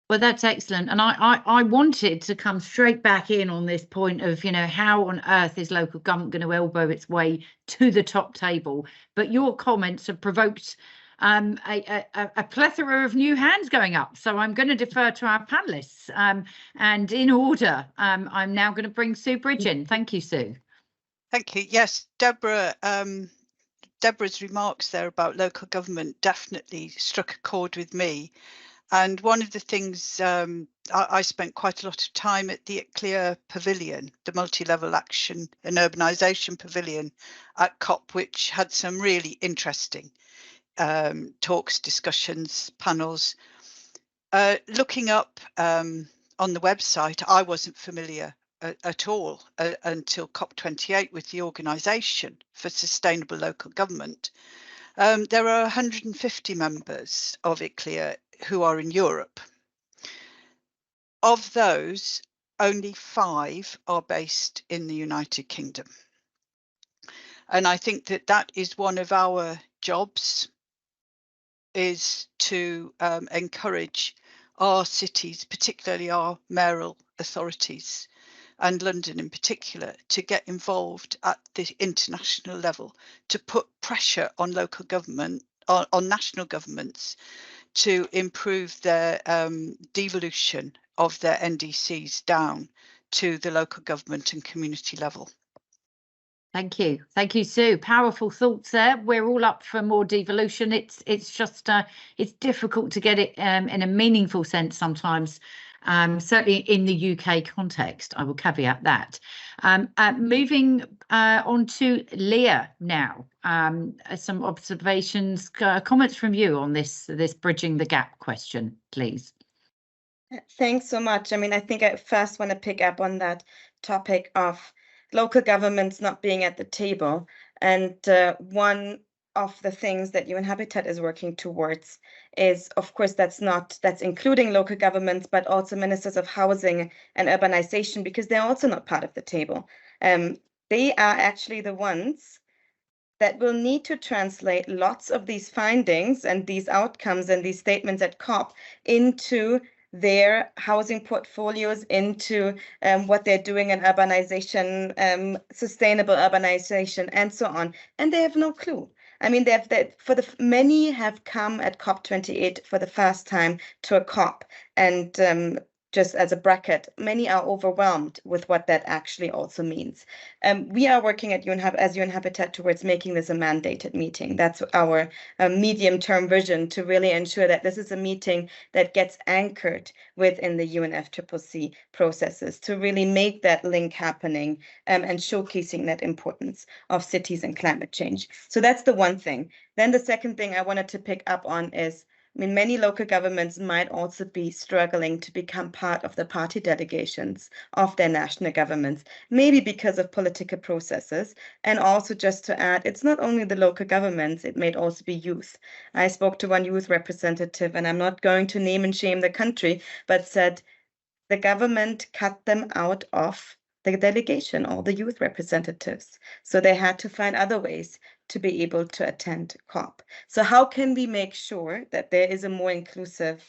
Well, that's excellent. And I wanted to come straight back in on this point of, you know, how on earth is local government going to elbow its way to the top table? But your comments have provoked a plethora of new hands going up. So I'm going to defer to our panelists. And in order, I'm now going to bring Sue Bridge in. Thank you, Sue. Thank you. Yes, Debra's remarks there about local government definitely struck a chord with me. And one of the things, I spent quite a lot of time at the ICLEI Pavilion, the Multi-Level Action and Urbanisation Pavilion at COP, which had some really interesting talks, discussions, panels. Looking up on the website, I wasn't familiar at all until COP28 with the Organisation for Sustainable Local Government. There are 150 members of ICLEI who are in Europe. Of those, only 5 are based in the United Kingdom. And I think that that is one of our jobs, is to encourage our cities, particularly our mayoral authorities, and London in particular, to get involved at the international level, to put pressure on local government, on national governments, to improve their devolution of their NDCs down to the local government and community level. Thank you, Sue. Powerful thoughts there. We're all up for more devolution. It's just it's difficult to get it in a meaningful sense sometimes. Certainly in the UK context, I will caveat that. Moving on to Lea now. Some observations, comments from you on this bridging the gap question, please. Thanks so much. I mean, I think I first want to pick up on that topic of local governments not being at the table. And one of the things that UN Habitat is working towards is, of course, that's including local governments, but also ministers of housing and urbanization, because they're also not part of the table. They are actually the ones that will need to translate lots of these findings and these outcomes and these statements at COP into their housing portfolios, into what they're doing in urbanization, sustainable urbanization, and so on. And they have no clue. I mean, many have come at COP28 for the first time to a COP, and just as a bracket, many are overwhelmed with what that actually also means. We are working at UN Habitat towards making this a mandated meeting. That's our medium-term vision, to really ensure that this is a meeting that gets anchored within the UNFCCC processes, to really make that link happening and showcasing that importance of cities and climate change. So that's the one thing. Then the second thing I wanted to pick up on is, I mean, many local governments might also be struggling to become part of the party delegations of their national governments, maybe because of political processes. And also, just to add, it's not only the local governments, it may also be youth. I spoke to one youth representative, and I'm not going to name and shame the country, but said the government cut them out of the delegation, all the youth representatives. So they had to find other ways to be able to attend COP. So how can we make sure that there is a more inclusive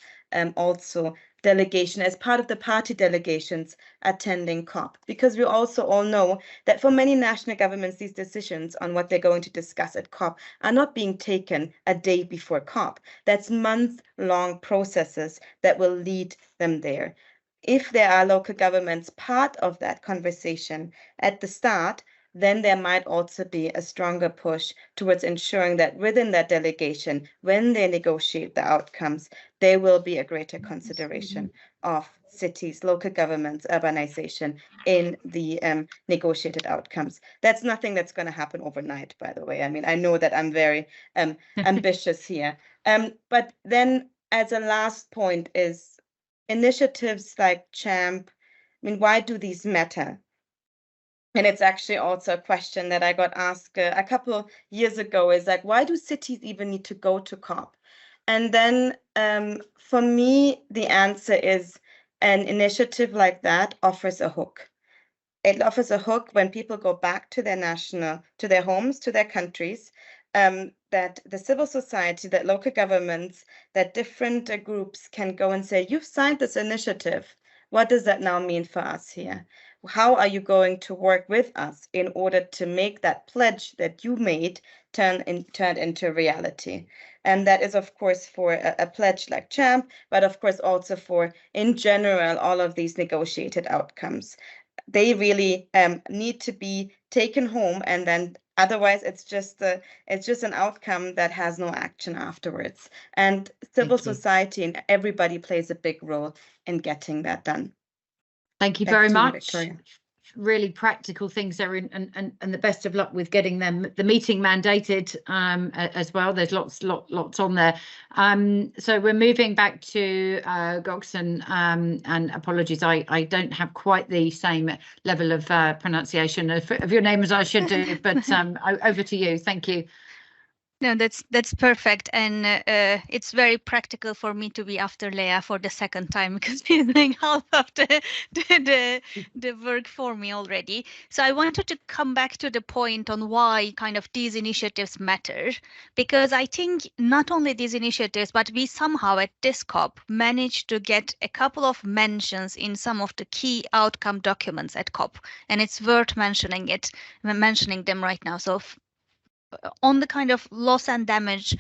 also delegation as part of the party delegations attending COP? Because we also all know that for many national governments, these decisions on what they're going to discuss at COP are not being taken a day before COP. That's month-long processes that will lead them there. If there are local governments part of that conversation at the start, then there might also be a stronger push towards ensuring that within that delegation, when they negotiate the outcomes, there will be a greater consideration of cities, local governments, urbanization in the negotiated outcomes. That's nothing that's going to happen overnight, by the way. I mean, I know that I'm very ambitious here. But then as a last point is initiatives like CHAMP. I mean, why do these matter? And it's actually also a question that I got asked a couple years ago, is like, why do cities even need to go to COP? And then for me, the answer is an initiative like that offers a hook. It offers a hook when people go back to their homes, to their countries, that the civil society, that local governments, that different groups can go and say, you've signed this initiative. What does that now mean for us here? How are you going to work with us in order to make that pledge that you made turn into reality? And that is, of course, for a pledge like CHAMP, but of course also for, in general, all of these negotiated outcomes. They really need to be taken home, and then otherwise it's just an outcome that has no action afterwards. And civil society and everybody plays a big role in getting that done. Thank you very much. Really practical things there, and the best of luck with getting the meeting mandated as well. There's lots on there. So we're moving back to Goksen, and apologies, I don't have quite the same level of pronunciation of your name as I should do, but over to you. Thank you. No, that's perfect, and it's very practical for me to be after Lea for the second time, because she's doing half of the work for me already. So I wanted to come back to the point on why kind of these initiatives matter, because I think not only these initiatives, but we somehow at this COP managed to get a couple of mentions in some of the key outcome documents at COP, and it's worth mentioning them right now. So on the kind of loss and damage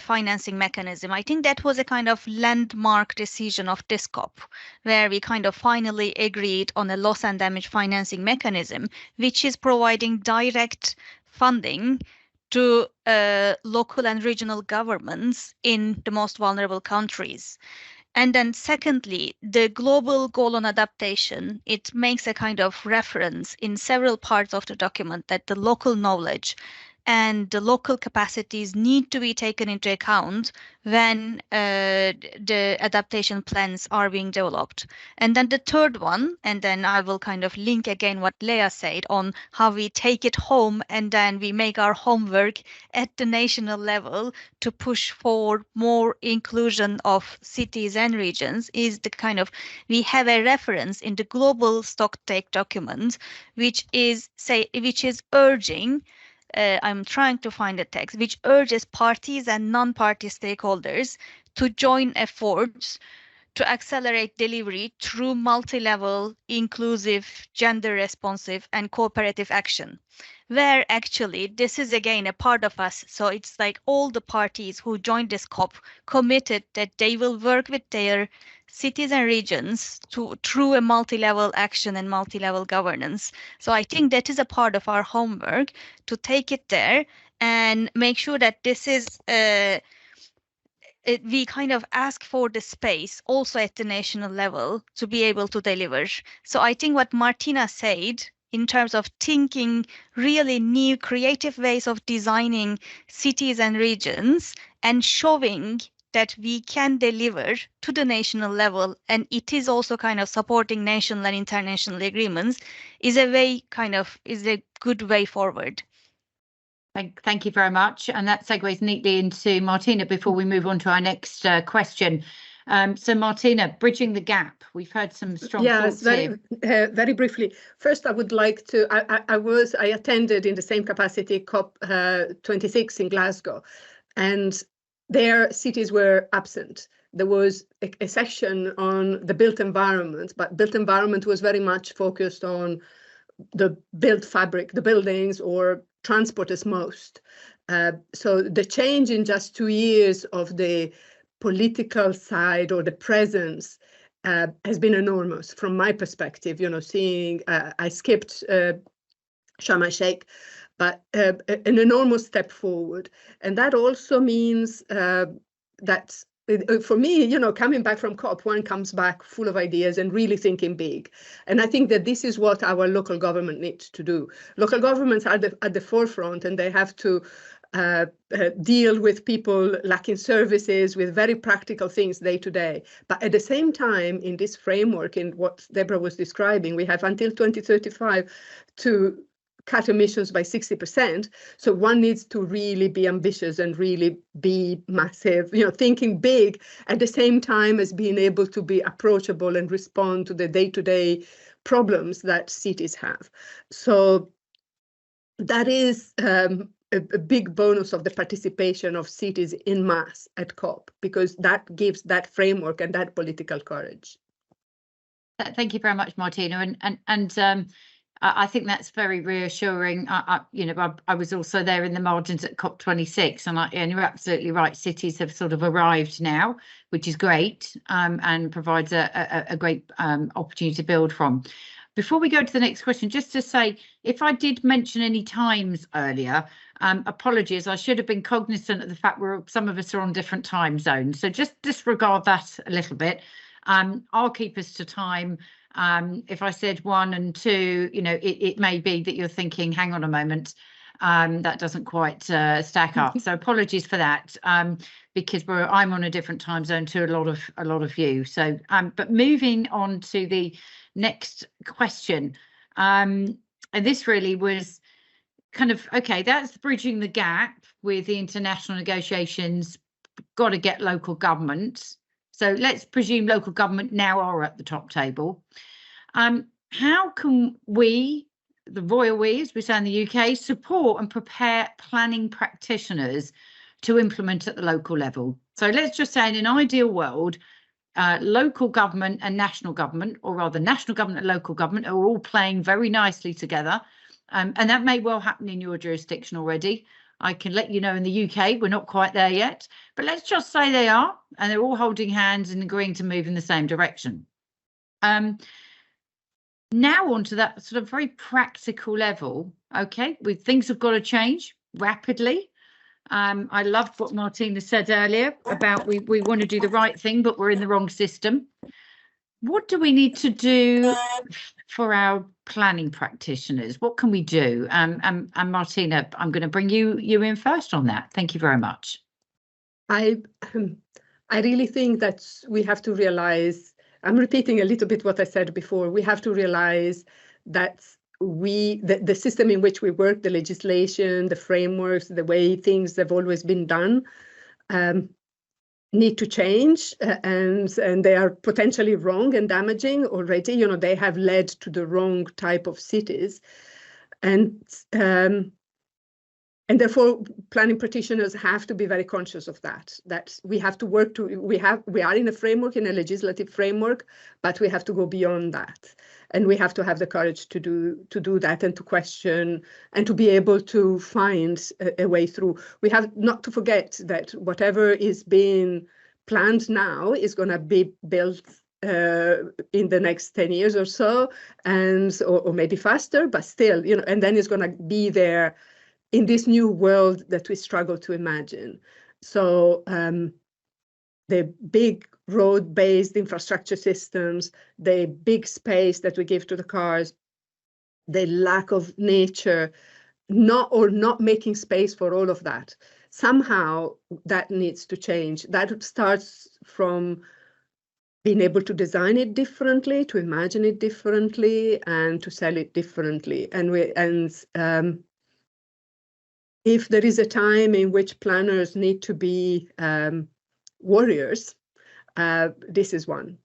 financing mechanism, I think that was a kind of landmark decision of this COP, where we kind of finally agreed on a loss and damage financing mechanism, which is providing direct funding to local and regional governments in the most vulnerable countries. And then secondly, the global goal on adaptation, it makes a kind of reference in several parts of the document that the local knowledge and the local capacities need to be taken into account when the adaptation plans are being developed. And then the third one, and then I will kind of link again what Lea said on how we take it home and then we make our homework at the national level to push for more inclusion of cities and regions, is the kind of, we have a reference in the global stocktake document, which is urging, I'm trying to find the text, which urges parties and non-party stakeholders to join efforts to accelerate delivery through multi-level, inclusive, gender-responsive, and cooperative action, where actually this is again a part of us. So it's like all the parties who joined this COP committed that they will work with their cities and regions through a multi-level action and multi-level governance. So I think that is a part of our homework, to take it there and make sure that this is we kind of ask for the space also at the national level to be able to deliver. So I think what Martina said in terms of thinking really new creative ways of designing cities and regions and showing that we can deliver to the national level, and it is also kind of supporting national and international agreements, is a good way forward. Thank you very much. And that segues neatly into Martina before we move on to our next question. So Martina, bridging the gap, we've heard some strong thoughts here. Very briefly. First, I would like to, I attended in the same capacity COP26 in Glasgow, and their cities were absent. There was a section on the built environment, but built environment was very much focused on the built fabric, the buildings, or transport as most. So the change in just 2 years of the political side or the presence has been enormous from my perspective. You know, seeing, I skipped Sharm el-Sheikh, but an enormous step forward. And that also means that for me, you know, coming back from COP, one comes back full of ideas and really thinking big. And I think that this is what our local government needs to do. Local governments are at the forefront, and they have to deal with people lacking services, with very practical things day to day. But at the same time, in this framework, in what Debra was describing, we have until 2035 to cut emissions by 60%. So one needs to really be ambitious and really be massive, thinking big at the same time as being able to be approachable and respond to the day-to-day problems that cities have. So that is a big bonus of the participation of cities in mass at COP, because that gives that framework and that political courage. Thank you very much, Martina, and I think that's very reassuring. I was also there in the margins at COP26, and you're absolutely right. Cities have sort of arrived now, which is great, and provides a great opportunity to build from. Before we go to the next question, just to say, if I did mention any times earlier, apologies, I should have been cognizant of the fact some of us are on different time zones. So just disregard that a little bit. I'll keep us to time. If I said 1 and 2, it may be that you're thinking, hang on a moment, that doesn't quite stack up. So apologies for that, because I'm on a different time zone to a lot of you. So, but moving on to the next question, and this really was kind of, okay, that's bridging the gap with the international negotiations, got to get local government. So let's presume local government now are at the top table. How can we, the royal we, as we say in the UK, support and prepare planning practitioners to implement at the local level? So let's just say in an ideal world, local government and national government, or rather national government and local government, are all playing very nicely together. And that may well happen in your jurisdiction already. I can let you know in the UK, we're not quite there yet, but let's just say they are, and they're all holding hands and agreeing to move in the same direction. Now on to that sort of very practical level, okay, things have got to change rapidly. I loved what Martina said earlier about we want to do the right thing, but we're in the wrong system. What do we need to do for our planning practitioners? What can we do? And Martina, I'm going to bring you in first on that. Thank you very much. I really think that we have to realize, I'm repeating a little bit what I said before, we have to realize that the system in which we work, the legislation, the frameworks, the way things have always been done, need to change, and they are potentially wrong and damaging already. They have led to the wrong type of cities, and therefore planning practitioners have to be very conscious of that. That we have to work to we are in a framework, in a legislative framework, but we have to go beyond that, and we have to have the courage to do that, and to question, and to be able to find a way through. We have not to forget that whatever is being planned now is going to be built in the next 10 years or so, and or maybe faster, but still, and then it's going to be there in this new world that we struggle to imagine. So the big road-based infrastructure systems, the big space that we give to the cars, the lack of nature, not making space for all of that. Somehow that needs to change. That starts from being able to design it differently, to imagine it differently, and to sell it differently. And if there is a time in which planners need to be warriors, this is one.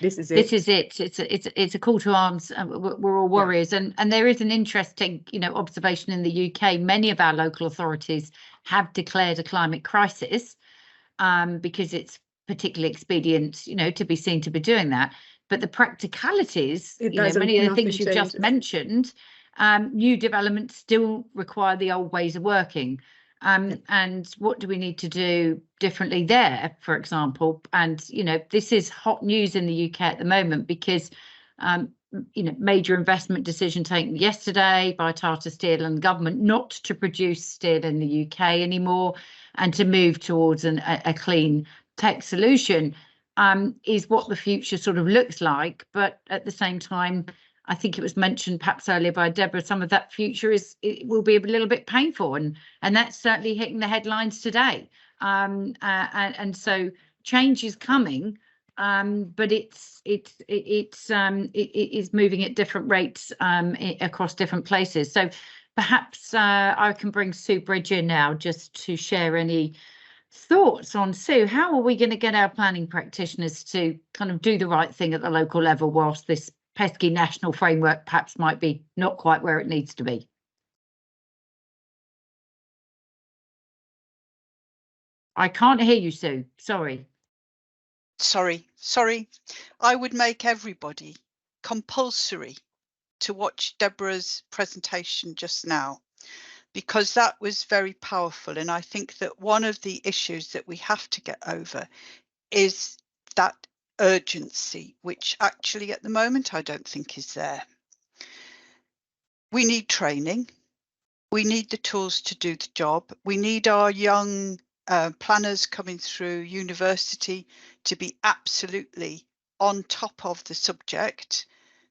This is it. This is it. It's a call to arms. We're all warriors, and there is an interesting, observation in the UK. Many of our local authorities have declared a climate crisis because it's particularly expedient, to be seen to be doing that. But the practicalities, many of the things you've just mentioned. New developments still require the old ways of working. And what do we need to do differently there, for example? And, this is hot news in the UK at the moment because, major investment decision taken yesterday by Tata Steel and government not to produce steel in the UK anymore and to move towards a clean tech solution is what the future sort of looks like. But at the same time, I think it was mentioned perhaps earlier by Deborah, some of that future it will be a little bit painful, and that's certainly hitting the headlines today. And so change is coming, but it is moving at different rates across different places. So perhaps I can bring Sue Bridge in now just to share any thoughts on, Sue, how are we going to get our planning practitioners to kind of do the right thing at the local level whilst this pesky national framework perhaps might be not quite where it needs to be? I can't hear you, Sue. Sorry. Sorry. I would make everybody compulsory to watch Deborah's presentation just now, because that was very powerful. And I think that one of the issues that we have to get over is that urgency, which actually at the moment I don't think is there. We need training. We need the tools to do the job. We need our young planners coming through university to be absolutely on top of the subject.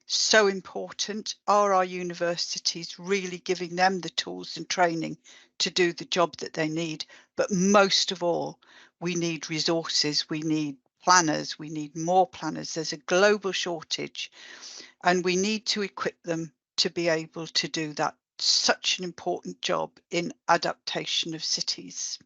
So important. Are our universities really giving them the tools and training to do the job that they need? But most of all, we need resources. We need planners. We need more planners. There's a global shortage, and we need to equip them to be able to do that. Such an important job in adaptation of cities.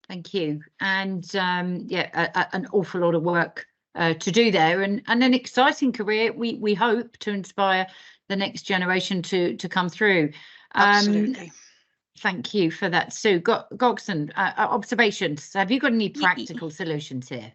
Thank you. And yeah, an awful lot of work to do there, and an exciting career. We hope to inspire the next generation to come through. Absolutely. Thank you for that, Sue. Goksen, observations. Have you got any practical solutions here?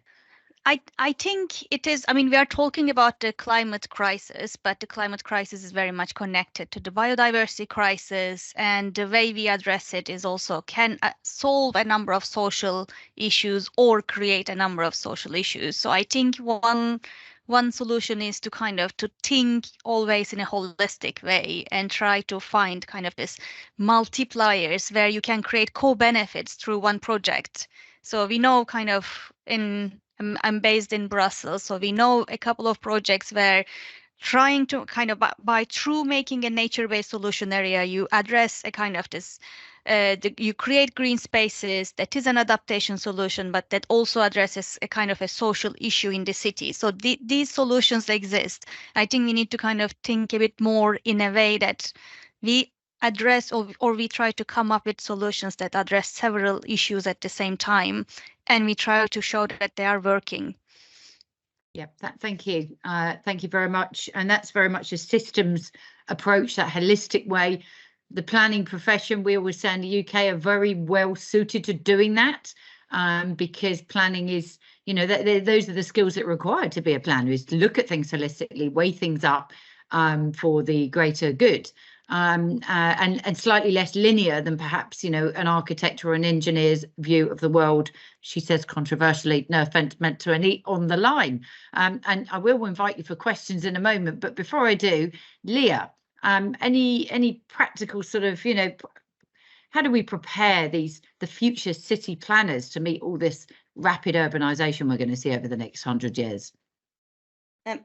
I think it is, I mean, we are talking about the climate crisis, but the climate crisis is very much connected to the biodiversity crisis, and the way we address it is also can solve a number of social issues or create a number of social issues. So I think one solution is to kind of to think always in a holistic way and try to find kind of this multipliers where you can create co-benefits through one project. So we know kind of I'm based in Brussels, so we know a couple of projects where trying to kind of by through making a nature-based solution area, you address a kind of this, you create green spaces that is an adaptation solution, but that also addresses a kind of a social issue in the city. So these solutions exist. I think we need to kind of think a bit more in a way that we address or we try to come up with solutions that address several issues at the same time, and we try to show that they are working. Yeah, thank you. Thank you very much. And that's very much a systems approach, that holistic way. The planning profession, we always say in the UK, are very well suited to doing that, because planning is, you know, those are the skills that are required to be a planner, is to look at things holistically, weigh things up for the greater good. And slightly less linear than perhaps, you know, an architect or an engineer's view of the world. She says controversially, no offence meant to any on the line. And I will invite you for questions in a moment. But before I do, Lea, any practical sort of, you know, how do we prepare the future city planners to meet all this rapid urbanisation we're going to see over the next 100 years?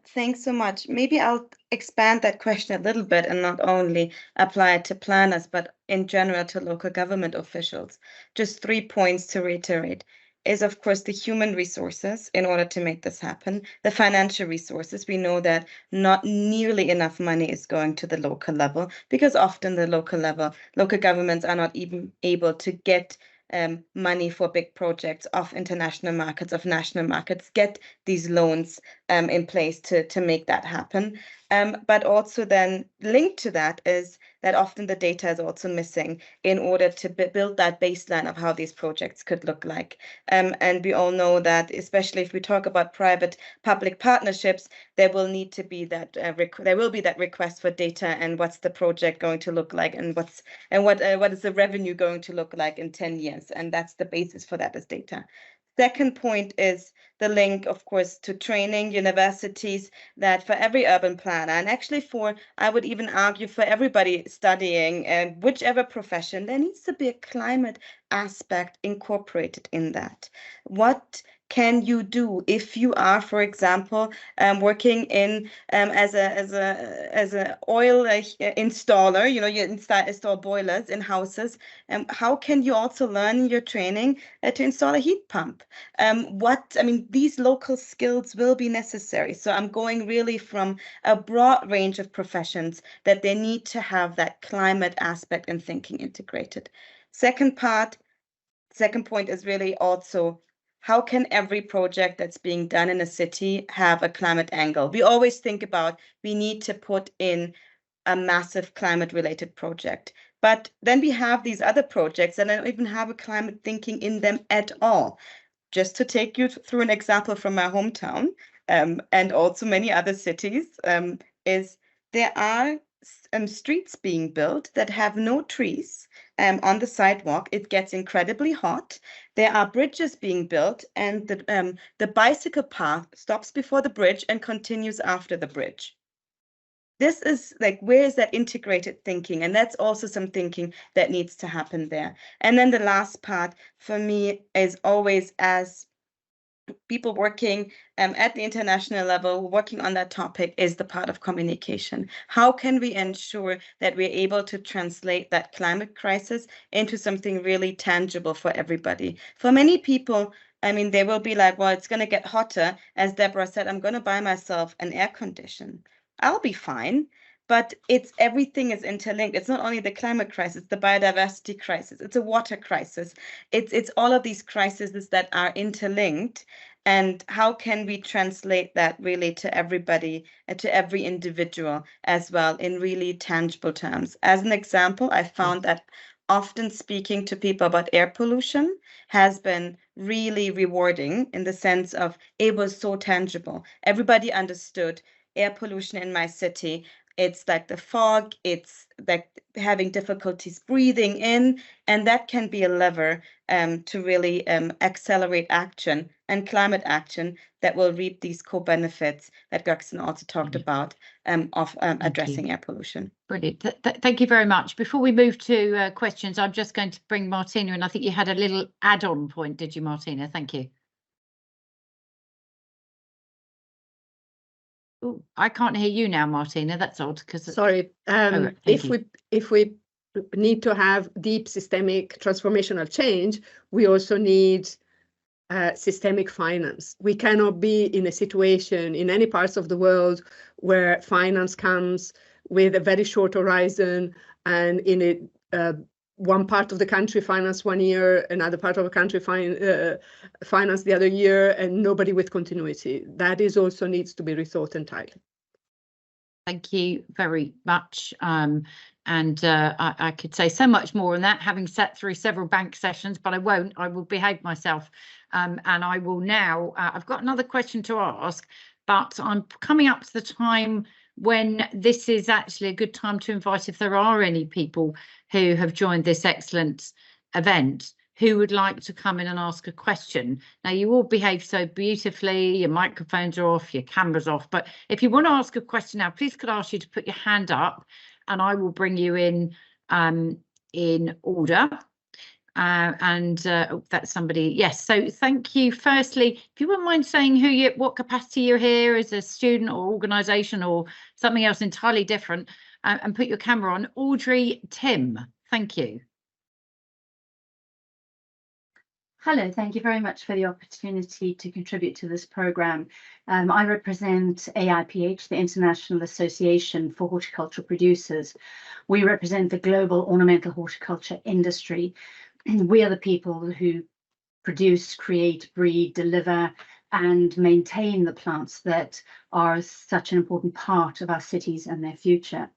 Thanks so much. Maybe I'll expand that question a little bit and not only apply it to planners, but in general to local government officials. Just 3 points to reiterate is, of course, the human resources in order to make this happen. The financial resources, we know that not nearly enough money is going to the local level, because often the local governments are not even able to get money for big projects of international markets, of national markets, get these loans in place to make that happen. But also then linked to that is that often the data is also missing in order to build that baseline of how these projects could look like. And we all know that, especially if we talk about private-public partnerships, there will need to be that there will be that request for data and what's the project going to look like, and what is the revenue going to look like in 10 years, and that's the basis for that is data. Second point is the link, of course, to training, universities, that for every urban planner, and actually I would even argue for everybody studying whichever profession, there needs to be a climate aspect incorporated in that. What can you do if you are, for example, working in as a oil installer? You know, you install boilers in houses. How can you also learn in your training to install a heat pump? These local skills will be necessary. So I'm going really from a broad range of professions that they need to have that climate aspect and thinking integrated. Second point is really also, how can every project that's being done in a city have a climate angle? We always think about, we need to put in a massive climate related project. But then we have these other projects that don't even have a climate thinking in them at all. Just to take you through an example from my hometown, and also many other cities, is there are streets being built that have no trees on the sidewalk. It gets incredibly hot. There are bridges being built, and the bicycle path stops before the bridge and continues after the bridge. This is like, where is that integrated thinking? And that's also some thinking that needs to happen there. And then the last part for me is always, as people working at the international level, working on that topic, is the part of communication. How can we ensure that we're able to translate that climate crisis into something really tangible for everybody? For many people, I mean, they will be like, well, it's going to get hotter. As Debra said, I'm going to buy myself an air condition. I'll be fine. But everything is interlinked. It's not only the climate crisis, the biodiversity crisis, it's a water crisis. It's all of these crises that are interlinked. And how can we translate that really to everybody, to every individual as well, in really tangible terms? As an example, I found that often speaking to people about air pollution has been really rewarding, in the sense of it was so tangible. Everybody understood air pollution in my city. It's like the fog, it's like having difficulties breathing in, and that can be a lever to really accelerate action and climate action that will reap these co-benefits that Goksen also talked about of addressing air pollution. Brilliant. Thank you very much. Before we move to questions, I'm just going to bring Martina in. I think you had a little add-on point, did you, Martina? Thank you. Oh, I can't hear you now, Martina. That's odd. Because sorry. If we need to have deep systemic transformational change, we also need systemic finance. We cannot be in a situation in any parts of the world where finance comes with a very short horizon, and in one part of the country finance 1 year, another part of the country finance the other year, and nobody with continuity. That is also needs to be rethought entirely. Thank you very much. I could say so much more on that, having sat through several bank sessions, but I won't. I will behave myself. And I will now, I've got another question to ask, but I'm coming up to the time when this is actually a good time to invite, if there are any people who have joined this excellent event who would like to come in and ask a question. Now, you all behave so beautifully, your microphones are off, your camera's off, but if you want to ask a question now, please could I ask you to put your hand up and I will bring you in order. That's somebody. Yes, so thank you. Firstly, if you wouldn't mind saying what capacity you're here, as a student or organisation or something else entirely different, and put your camera on. Audrey Tim, thank you. Hello, thank you very much for the opportunity to contribute to this programme. I represent AIPH, the International Association for Horticultural Producers. We represent the global ornamental horticulture industry. We are the people who produce, create, breed, deliver, and maintain the plants that are such an important part of our cities and their future.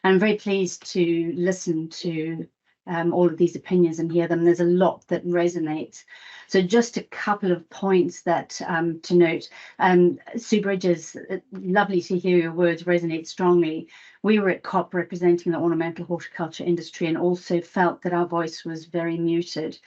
I'm very pleased to listen to all of these opinions and hear them. There's a lot that resonates. So just a couple of points that to note. Sue Bridges, lovely to hear your words resonate strongly. We were at COP representing the ornamental horticulture industry and also felt that our voice was very muted.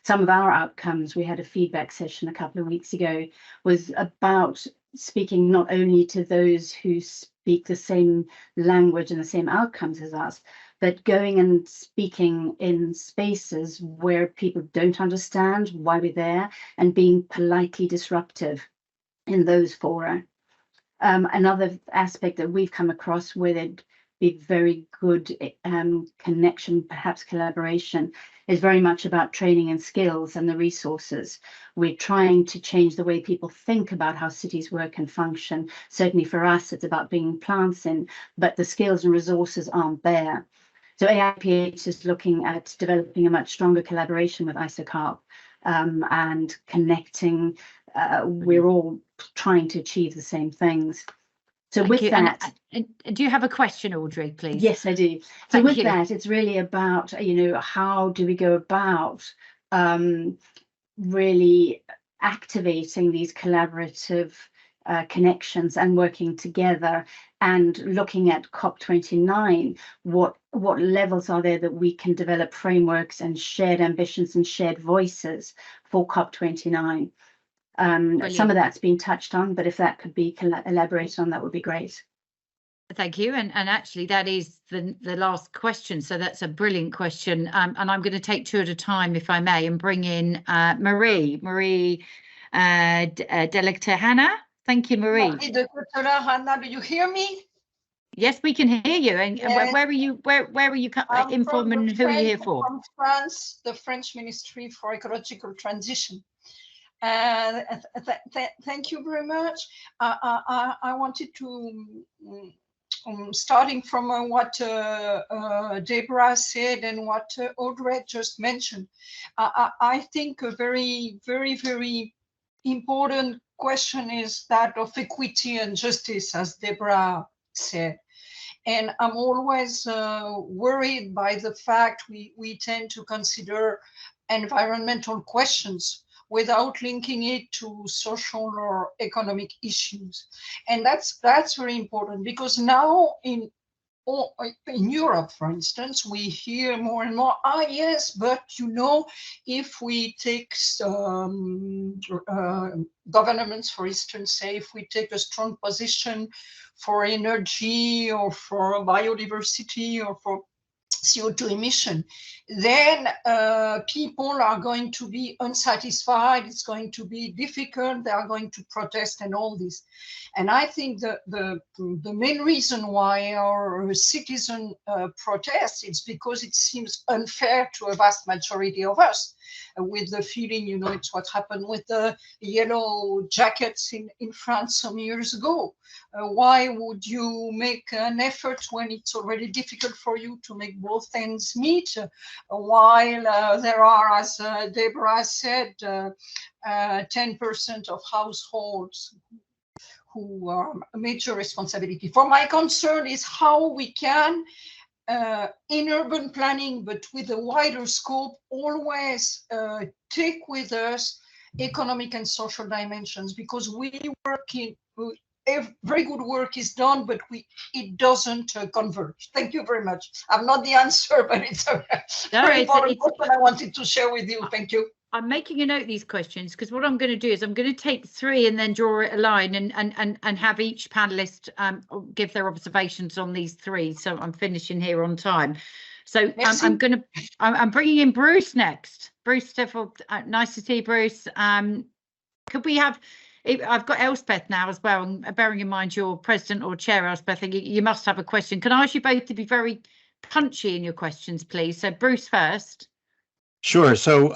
Some of our outcomes, we had a feedback session a couple of weeks ago, was about speaking not only to those who speak the same language and the same outcomes as us, but going and speaking in spaces where people don't understand why we're there and being politely disruptive in those fora. Another aspect that we've come across where there'd be very good connection, perhaps collaboration, is very much about training and skills and the resources. We're trying to change the way people think about how cities work and function. Certainly for us, it's about bringing plants in, but the skills and resources aren't there. So AIPH is looking at developing a much stronger collaboration with ISOCARP and connecting. We're all trying to achieve the same things. So with that, and do you have a question, Audrey, please? Yes, I do. So with that, it's really about, how do we go about really activating these collaborative connections and working together and looking at COP29, what levels are there that we can develop frameworks and shared ambitions and shared voices for COP29. Some of that's been touched on, but if that could be elaborated on, that would be great. Thank you. And actually, that is the last question. So that's a brilliant question. And I'm going to take two at a time, if I may, and bring in Marie Delector-Hanna. Thank you, Marie. Hanna, do you hear me? Yes, we can hear you. And yes. Where are you? Where are you in from, and who are you here for? From France, the French Ministry for Ecological Transition. Thank you very much. I wanted to, starting from what Debra said and what Audrey just mentioned, I think a very, very, very important question is that of equity and justice, as Debra said. And I'm always worried by the fact we tend to consider environmental questions without linking it to social or economic issues. And that's very important, because now in Europe, for instance, we hear more and more, yes, but if we take governments, for instance, say if we take a strong position for energy or for biodiversity or for CO2 emission, then people are going to be unsatisfied. It's going to be difficult. They are going to protest and all this. And I think the main reason why our citizen protest is because it seems unfair to a vast majority of us, with the feeling, it's what happened with the yellow jackets in France some years ago. Why would you make an effort when it's already difficult for you to make both ends meet, while there are, as Debra said, 10% of households who are a major responsibility. For my concern is how we can, in urban planning, but with a wider scope, always take with us economic and social dimensions, because we work in very good work is done, but it doesn't converge. Thank you very much. I'm not the answer, but it's a very important question I wanted to share with you. Thank you. I'm making a note of these questions, because what I'm going to do is I'm going to take three and then draw a line and have each panelist give their observations on these three. So I'm finishing here on time. So I'm bringing in Bruce next. Bruce Steffel, nice to see you, Bruce. Could we have? I've got Elspeth now as well, and bearing in mind you're president or chair, Elspeth, you must have a question. Can I ask you both to be very punchy in your questions, please? So Bruce first. Sure. So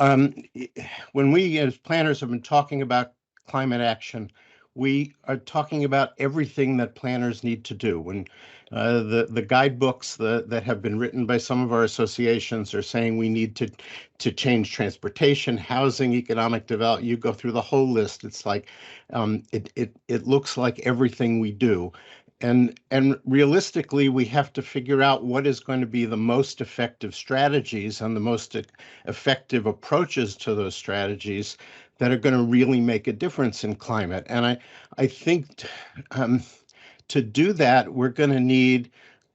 when we as planners have been talking about climate action, we are talking about everything that planners need to do. When the guidebooks that have been written by some of our associations are saying we need to change transportation, housing, economic development, you go through the whole list. It's like it looks like everything we do. And realistically, we have to figure out what is going to be the most effective strategies and the most effective approaches to those strategies that are going to really make a difference in climate. And I think to do that, we're going to need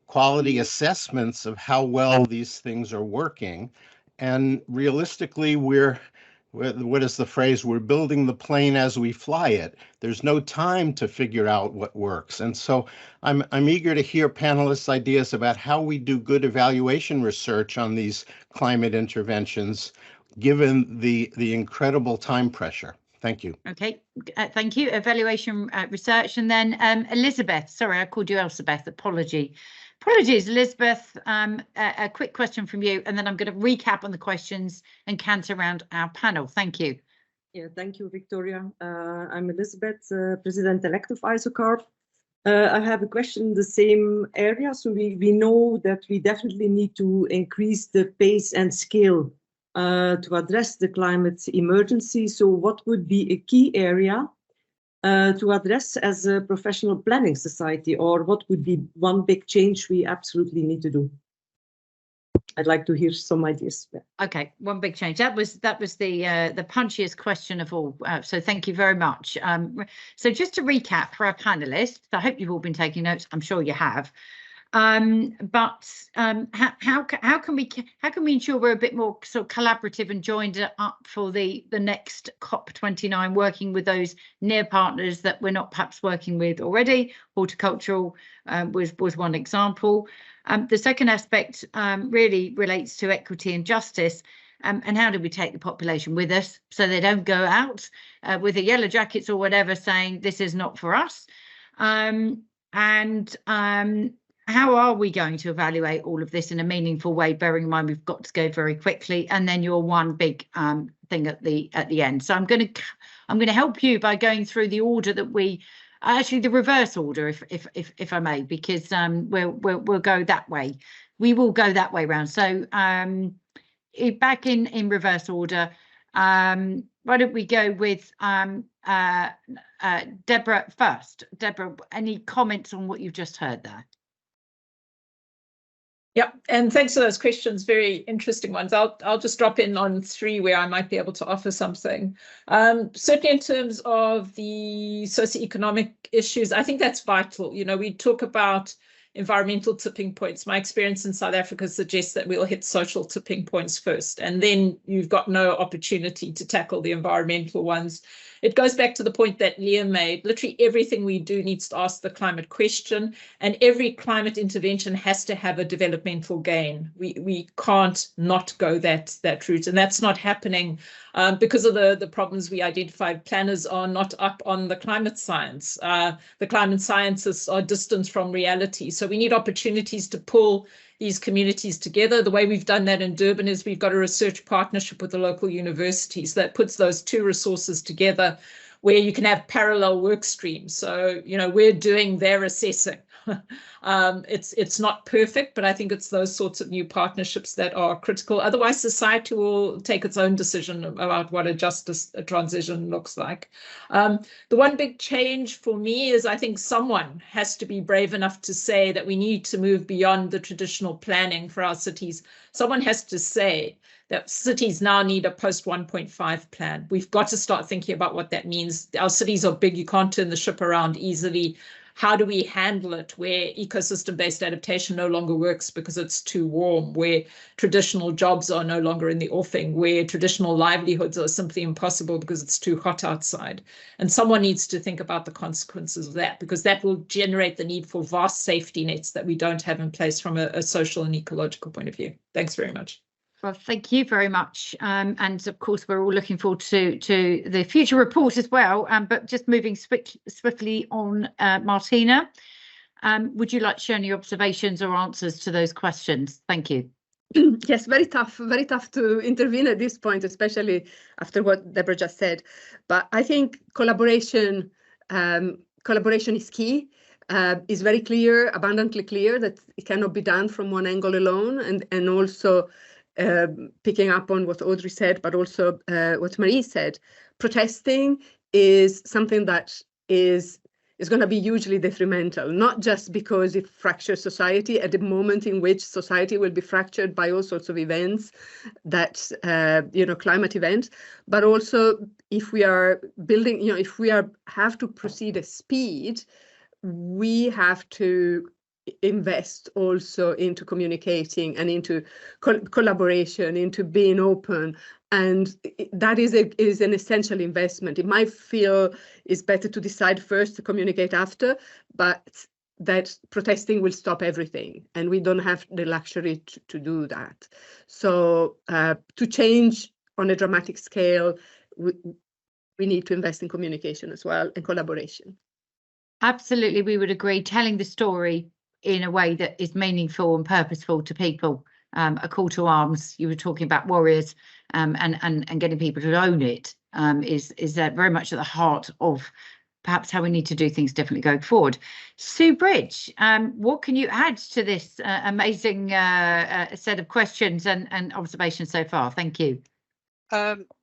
quality assessments of how well these things are working. And realistically, we're what is the phrase? We're building the plane as we fly it. There's no time to figure out what works. And so I'm eager to hear panelists' ideas about how we do good evaluation research on these climate interventions, given the incredible time pressure. Thank you. Okay, thank you. Evaluation research, and then Elizabeth. Sorry, I called you Elizabeth. Apologies, Elizabeth. A quick question from you, and then I'm going to recap on the questions and canter around our panel. Thank you. Yeah, thank you, Victoria. I'm Elizabeth, President-elect of ISOCARP. I have a question in the same area. So we know that we definitely need to increase the pace and scale to address the climate emergency. So what would be a key area to address as a professional planning society, or what would be one big change we absolutely need to do? I'd like to hear some ideas. Okay, one big change. That was the punchiest question of all. So thank you very much. So just to recap for our panelists, I hope you've all been taking notes. I'm sure you have. But how can we ensure we're a bit more sort of collaborative and joined up for the next COP29, working with those near partners that we're not perhaps working with already? Horticultural was one example. The second aspect really relates to equity and justice. And how do we take the population with us so they don't go out with the yellow jackets or whatever saying this is not for us? How are we going to evaluate all of this in a meaningful way, bearing in mind we've got to go very quickly, and then your one big thing at the end. So I'm going to help you by going through the order that we actually the reverse order, if I may, because we'll go that way. We will go that way round. So back in reverse order. Why don't we go with Debra first? Debra, any comments on what you've just heard there? Yeah, and thanks for those questions, very interesting ones. I'll just drop in on three where I might be able to offer something. Certainly in terms of the socioeconomic issues, I think that's vital. You know, we talk about environmental tipping points. My experience in South Africa suggests that we'll hit social tipping points first, and then you've got no opportunity to tackle the environmental ones. It goes back to the point that Lea made. Literally everything we do needs to ask the climate question, and every climate intervention has to have a developmental gain. We can't not go that route, and that's not happening because of the problems we identified. Planners are not up on the climate science. The climate scientists are distant from reality. So we need opportunities to pull these communities together. The way we've done that in Durban is we've got a research partnership with the local universities that puts those two resources together, where you can have parallel work streams. So, you know, we're doing their assessing. It's not perfect, but I think it's those sorts of new partnerships that are critical. Otherwise, society will take its own decision about what a justice transition looks like. The one big change for me is I think someone has to be brave enough to say that we need to move beyond the traditional planning for our cities. Someone has to say that cities now need a post 1.5 plan. We've got to start thinking about what that means. Our cities are big. You can't turn the ship around easily. How do we handle it where ecosystem-based adaptation no longer works because it's too warm, where traditional jobs are no longer in the offing, where traditional livelihoods are simply impossible because it's too hot outside? And someone needs to think about the consequences of that, because that will generate the need for vast safety nets that we don't have in place from a social and ecological point of view. Thanks very much. Well, thank you very much. And of course, we're all looking forward to the future report as well. But just moving swiftly on, Martina, would you like to share any observations or answers to those questions? Thank you. Yes, very tough to intervene at this point, especially after what Debra just said. But I think collaboration is key. It's very clear, abundantly clear, that it cannot be done from one angle alone, and also picking up on what Audrey said, but also what Marie said, protesting is something that is going to be hugely detrimental, not just because it fractures society at the moment in which society will be fractured by all sorts of events, that climate events, but also if we are building, if we have to proceed at speed, we have to invest also into communicating and into collaboration, into being open. And that is an essential investment. It might feel it's better to decide first, to communicate after, but that protesting will stop everything, and we don't have the luxury to do that. So to change on a dramatic scale, we need to invest in communication as well and collaboration. Absolutely, we would agree. Telling the story in a way that is meaningful and purposeful to people, a call to arms. You were talking about warriors, and getting people to own it is very much at the heart of perhaps how we need to do things differently going forward. Sue Bridge, what can you add to this amazing set of questions and observations so far? Thank you.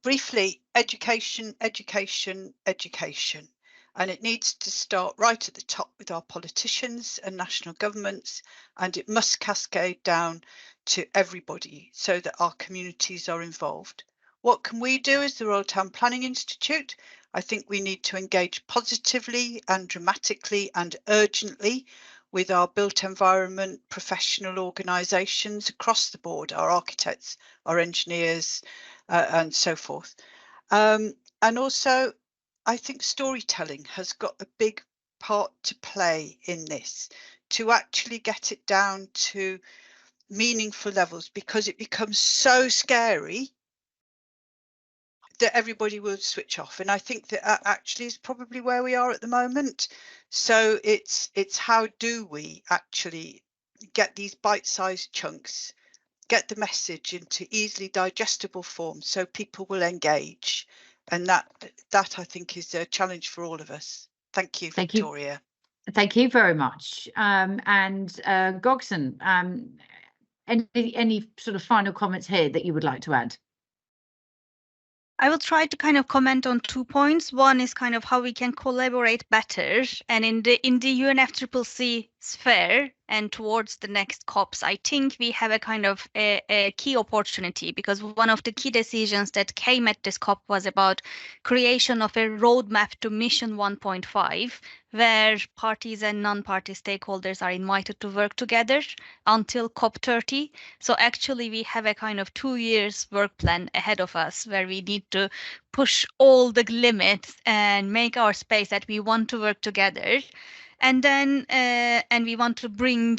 Briefly, education, education, education. And it needs to start right at the top with our politicians and national governments, and it must cascade down to everybody so that our communities are involved. What can we do as the Royal Town Planning Institute? I think we need to engage positively and dramatically and urgently with our built environment professional organisations across the board, our architects, our engineers, and so forth. And also, I think storytelling has got a big part to play in this, to actually get it down to meaningful levels, because it becomes so scary that everybody will switch off. And I think that actually is probably where we are at the moment. So it's how do we actually get these bite-sized chunks, get the message into easily digestible form so people will engage. And that I think is a challenge for all of us. Thank you, Victoria. Thank you very much. And Goksen, any sort of final comments here that you would like to add? I will try to kind of comment on 2 points. One is kind of how we can collaborate better, and in the UNFCCC sphere and towards the next COPs, I think we have a kind of a key opportunity, because one of the key decisions that came at this COP was about creation of a roadmap to Mission 1.5, where parties and non-party stakeholders are invited to work together until COP30. So actually we have a kind of 2 years work plan ahead of us, where we need to push all the limits and make our space that we want to work together. And then and we want to bring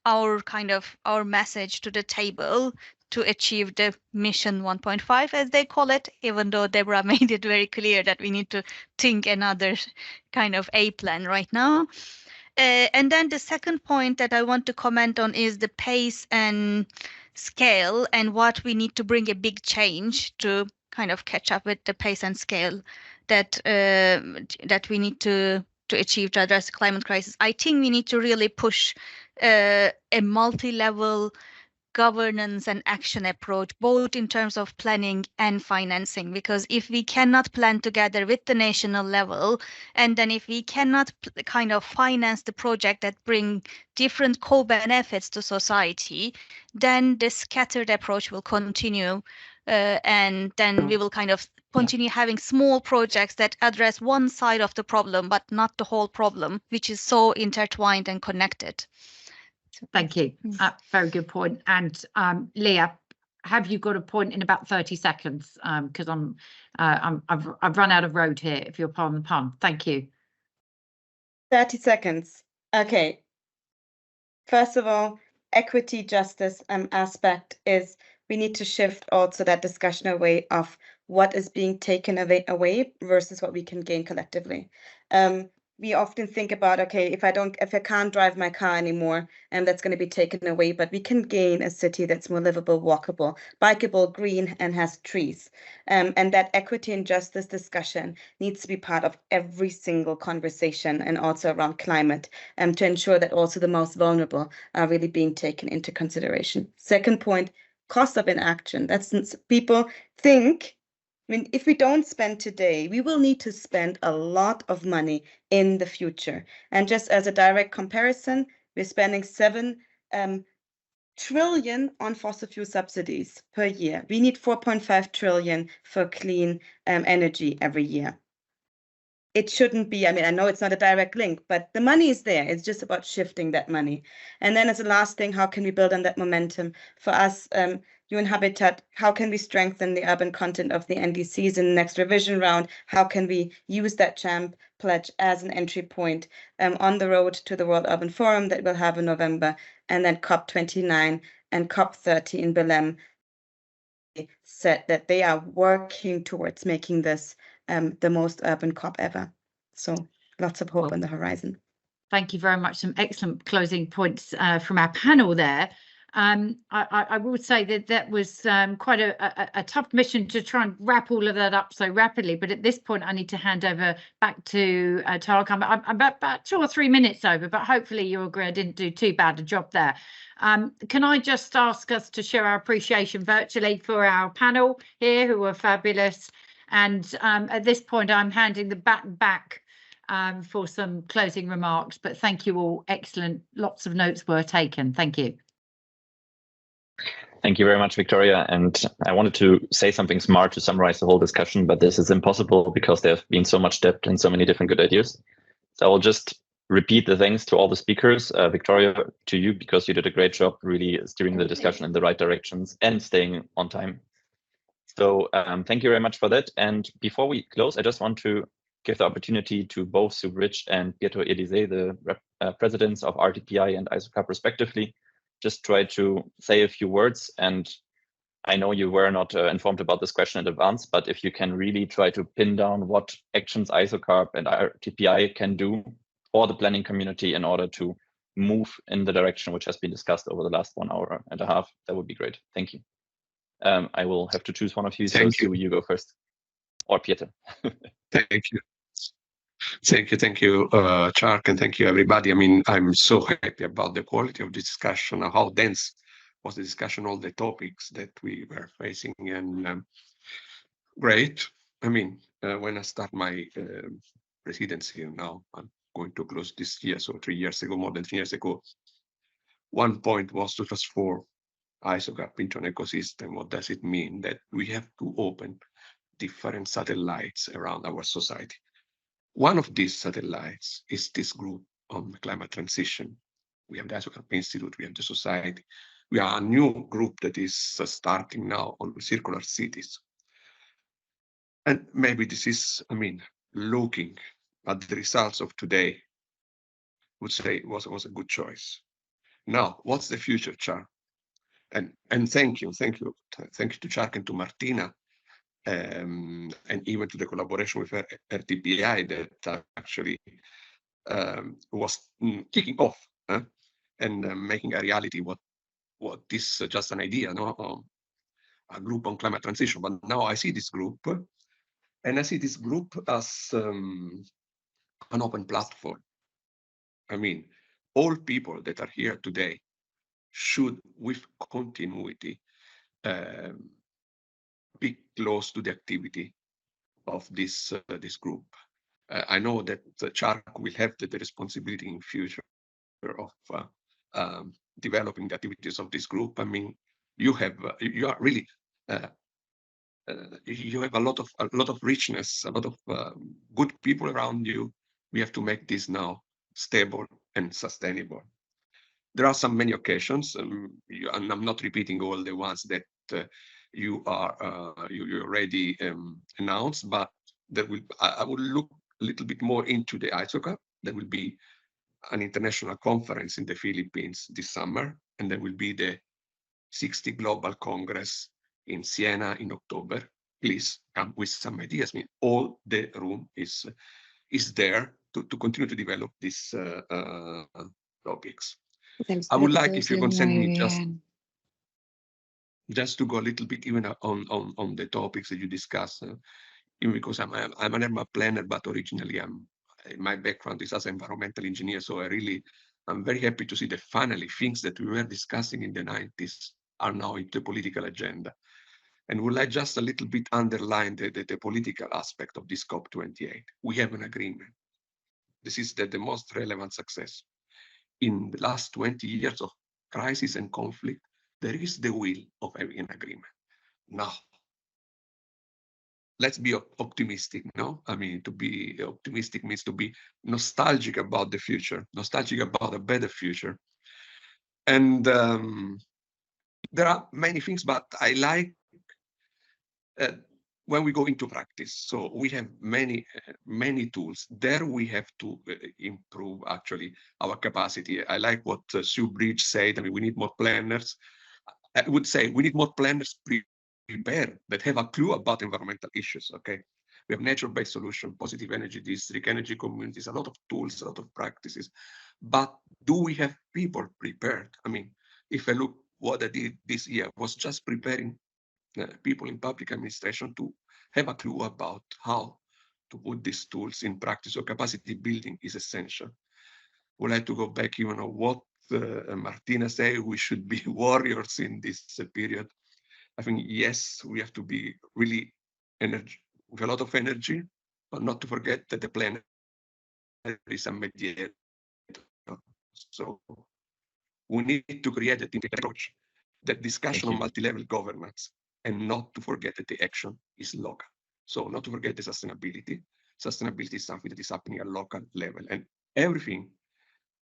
our message to the table to achieve the Mission 1.5, as they call it, even though Debra made it very clear that we need to think another kind of A plan right now. And then the second point that I want to comment on is the pace and scale, and what we need to bring a big change to kind of catch up with the pace and scale that that we need to achieve to address the climate crisis. I think we need to really push a multi-level governance and action approach, both in terms of planning and financing, because if we cannot plan together with the national level, and then if we cannot kind of finance the project that bring different co-benefits to society, then the scattered approach will continue, and then we will kind of continue having small projects that address one side of the problem, but not the whole problem, which is so intertwined and connected. Thank you. Very good point. And Lea, have you got a point in about 30 seconds? Because I've run out of road here, if you'll pardon the pun. Thank you. 30 seconds. Okay. First of all, equity, justice aspect is we need to shift also that discussion away of what is being taken away versus what we can gain collectively. We often think about, okay, if I can't drive my car anymore, and that's going to be taken away, but we can gain a city that's more livable, walkable, bikeable, green, and has trees. And that equity and justice discussion needs to be part of every single conversation, and also around climate, to ensure that also the most vulnerable are really being taken into consideration. Second point, cost of inaction. That's people think, I mean, if we don't spend today, we will need to spend a lot of money in the future. And just as a direct comparison, we're spending 7 trillion on fossil fuel subsidies per year. We need 4.5 trillion for clean energy every year. it shouldn't be, I mean, I know it's not a direct link, but the money is there. It's just about shifting that money. And then as a last thing, how can we build on that momentum? For us, UN Habitat, how can we strengthen the urban content of the NDCs in the next revision round? How can we use that CHAMP pledge as an entry point on the road to the World Urban Forum that we'll have in November, and then COP29 and COP30 in Belém said that they are working towards making this the most urban COP ever. So lots of hope on the horizon. Thank you very much. Some excellent closing points from our panel there. I will say that that was quite a tough mission to try and wrap all of that up so rapidly. But at this point, I need to hand over back to Tjark. I'm about 2 or 3 minutes over, but hopefully you'll agree I didn't do too bad a job there. Can I just ask us to share our appreciation virtually for our panel here, who are fabulous. And at this point, I'm handing the baton back for some closing remarks. But thank you all. Excellent. Lots of notes were taken. Thank you. Thank you very much, Victoria. And I wanted to say something smart to summarize the whole discussion, but this is impossible because there have been so much depth and so many different good ideas. So I will just repeat the thanks to all the speakers. Victoria, to you, because you did a great job really steering the discussion in the right directions and staying on time. So thank you very much for that. And before we close, I just want to give the opportunity to both Sue Bridge and Pietro Elise, the presidents of RTPI and ISOCARP respectively, just try to say a few words. And I know you were not informed about this question in advance, but if you can really try to pin down what actions ISOCARP and RTPI can do for the planning community in order to move in the direction which has been discussed over the last 1.5 hours, that would be great. Thank you. I will have to choose one of you. Thank you. So you go first, or Pietro. Thank you. Thank you, Tjark, and thank you, everybody. I mean, I'm so happy about the quality of the discussion, how dense was the discussion, all the topics that we were facing, and great. I mean, when I start my presidency now, I'm going to close this year, so 3 years ago, more than 3 years ago, one point was to transform ISOCARP into an ecosystem. What does it mean? That we have to open different satellites around our society. One of these satellites is this group on climate transition. We have the ISOCARP Institute, we have the society. We are a new group that is starting now on circular cities. And maybe this is, I mean, looking at the results of today, would say it was a good choice. Now, what's the future, Tjark? And thank you to Tjark and to Martina, and even to the collaboration with RTPI that actually was kicking off and making a reality what this just an idea, no? A group on climate transition. But now I see this group, and I see this group as an open platform. I mean, all people that are here today should, with continuity, be close to the activity of this group. I know that Tjark will have the responsibility in future of developing the activities of this group. I mean, you are really you have a lot of richness, a lot of good people around you. We have to make this now stable and sustainable. There are many occasions, and I'm not repeating all the ones that you already announced, but I will look a little bit more into the ISOCARP. There will be an international conference in the Philippines this summer, and there will be the 60 Global Congress in Siena in October. Please come with some ideas. I mean, all the room is there to continue to develop these topics. I would like, if you can send me just to go a little bit even on the topics that you discuss, even because I'm an urban planner, but originally my background is as an environmental engineer. So I'm very happy to see that finally things that we were discussing in the 90s are now in the political agenda. And would like just a little bit underline the political aspect of this COP28. We have an agreement. This is the most relevant success. In the last 20 years of crisis and conflict, there is the will of having an agreement. Now, let's be optimistic, no? I mean, to be optimistic means to be nostalgic about the future, nostalgic about a better future. And there are many things, but I like when we go into practice. So we have many tools. There we have to improve actually our capacity. I like what Sue Bridge said. I mean, we need more planners. I would say we need more planners prepared that have a clue about environmental issues, okay? We have nature-based solution, positive energy district, energy communities, a lot of tools, a lot of practices. But do we have people prepared? I mean, if I look what I did this year, was just preparing people in public administration to have a clue about how to put these tools in practice. So capacity building is essential. Would like to go back even on what Martina said, we should be warriors in this period. I think, yes, we have to be really with a lot of energy, but not to forget that the planet is a mediator. So we need to create an integrated approach, that discussion on multi-level governance, and not to forget that the action is local. So not to forget the sustainability. Sustainability is something that is happening at local level, and everything.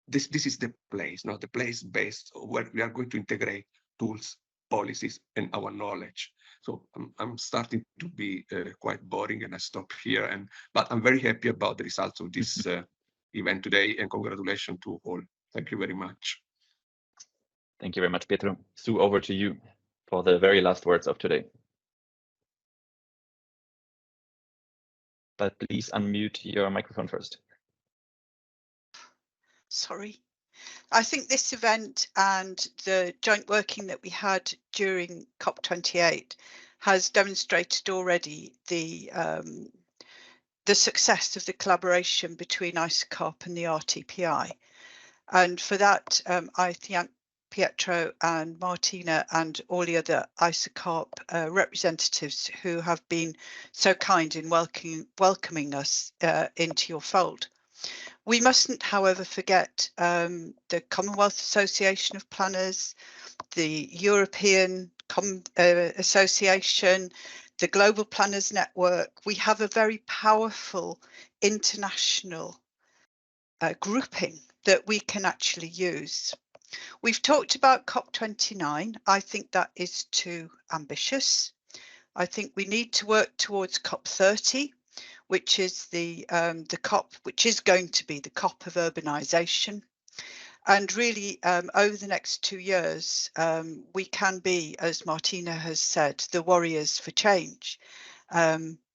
This is the place, not the place based where we are going to integrate tools, policies, and our knowledge. So I'm starting to be quite boring, and I stop here. But I'm very happy about the results of this event today, and congratulations to all. Thank you very much. Thank you very much, Pietro. Sue, over to you for the very last words of today. But please unmute your microphone first. Sorry. I think this event and the joint working that we had during COP28 has demonstrated already the success of the collaboration between ISOCARP and the RTPI. And for that, I thank Pietro and Martina and all the other ISOCARP representatives who have been so kind in welcoming us into your fold. We mustn't, however, forget the Commonwealth Association of Planners, the European Association, the Global Planners Network. We have a very powerful international grouping that we can actually use. We've talked about COP29. I think that is too ambitious. I think we need to work towards COP30, which is the COP, which is going to be the COP of urbanisation. And really, over the next 2 years, we can be, as Martina has said, the warriors for change.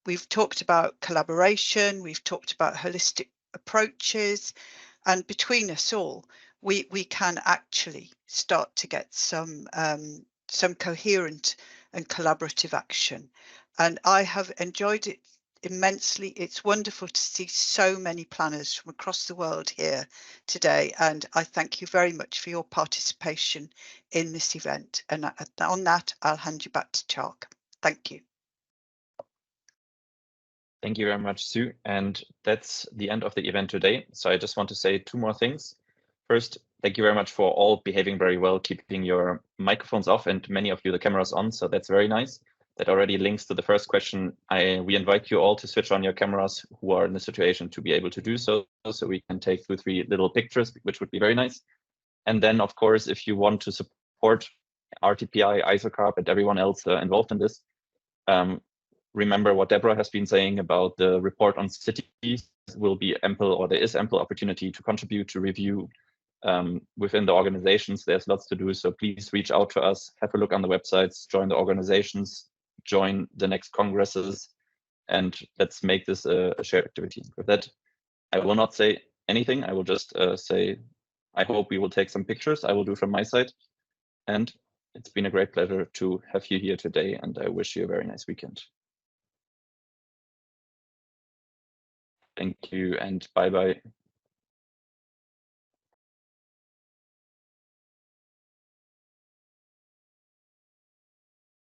We've talked about collaboration, we've talked about holistic approaches, and between us all, we can actually start to get some coherent and collaborative action. And I have enjoyed it immensely. It's wonderful to see so many planners from across the world here today, and I thank you very much for your participation in this event. And on that, I'll hand you back to Tjark. Thank you. Thank you very much, Sue. And that's the end of the event today. So I just want to say 2 more things. First, thank you very much for all behaving very well, keeping your microphones off, and many of you the cameras on. So that's very nice. That already links to the first question. We invite you all to switch on your cameras who are in the situation to be able to do so we can take 2 or 3 little pictures, which would be very nice. And then, of course, if you want to support RTPI, ISOCARP, and everyone else involved in this, remember what Debra has been saying about the report on cities. Will be ample, or there is ample opportunity to contribute, to review within the organizations. There's lots to do, so please reach out to us, have a look on the websites, join the organizations, join the next congresses, and let's make this a shared activity. With that, I will not say anything. I will just say, I hope we will take some pictures. I will do from my side. And it's been a great pleasure to have you here today, and I wish you a very nice weekend. Thank you, and bye-bye.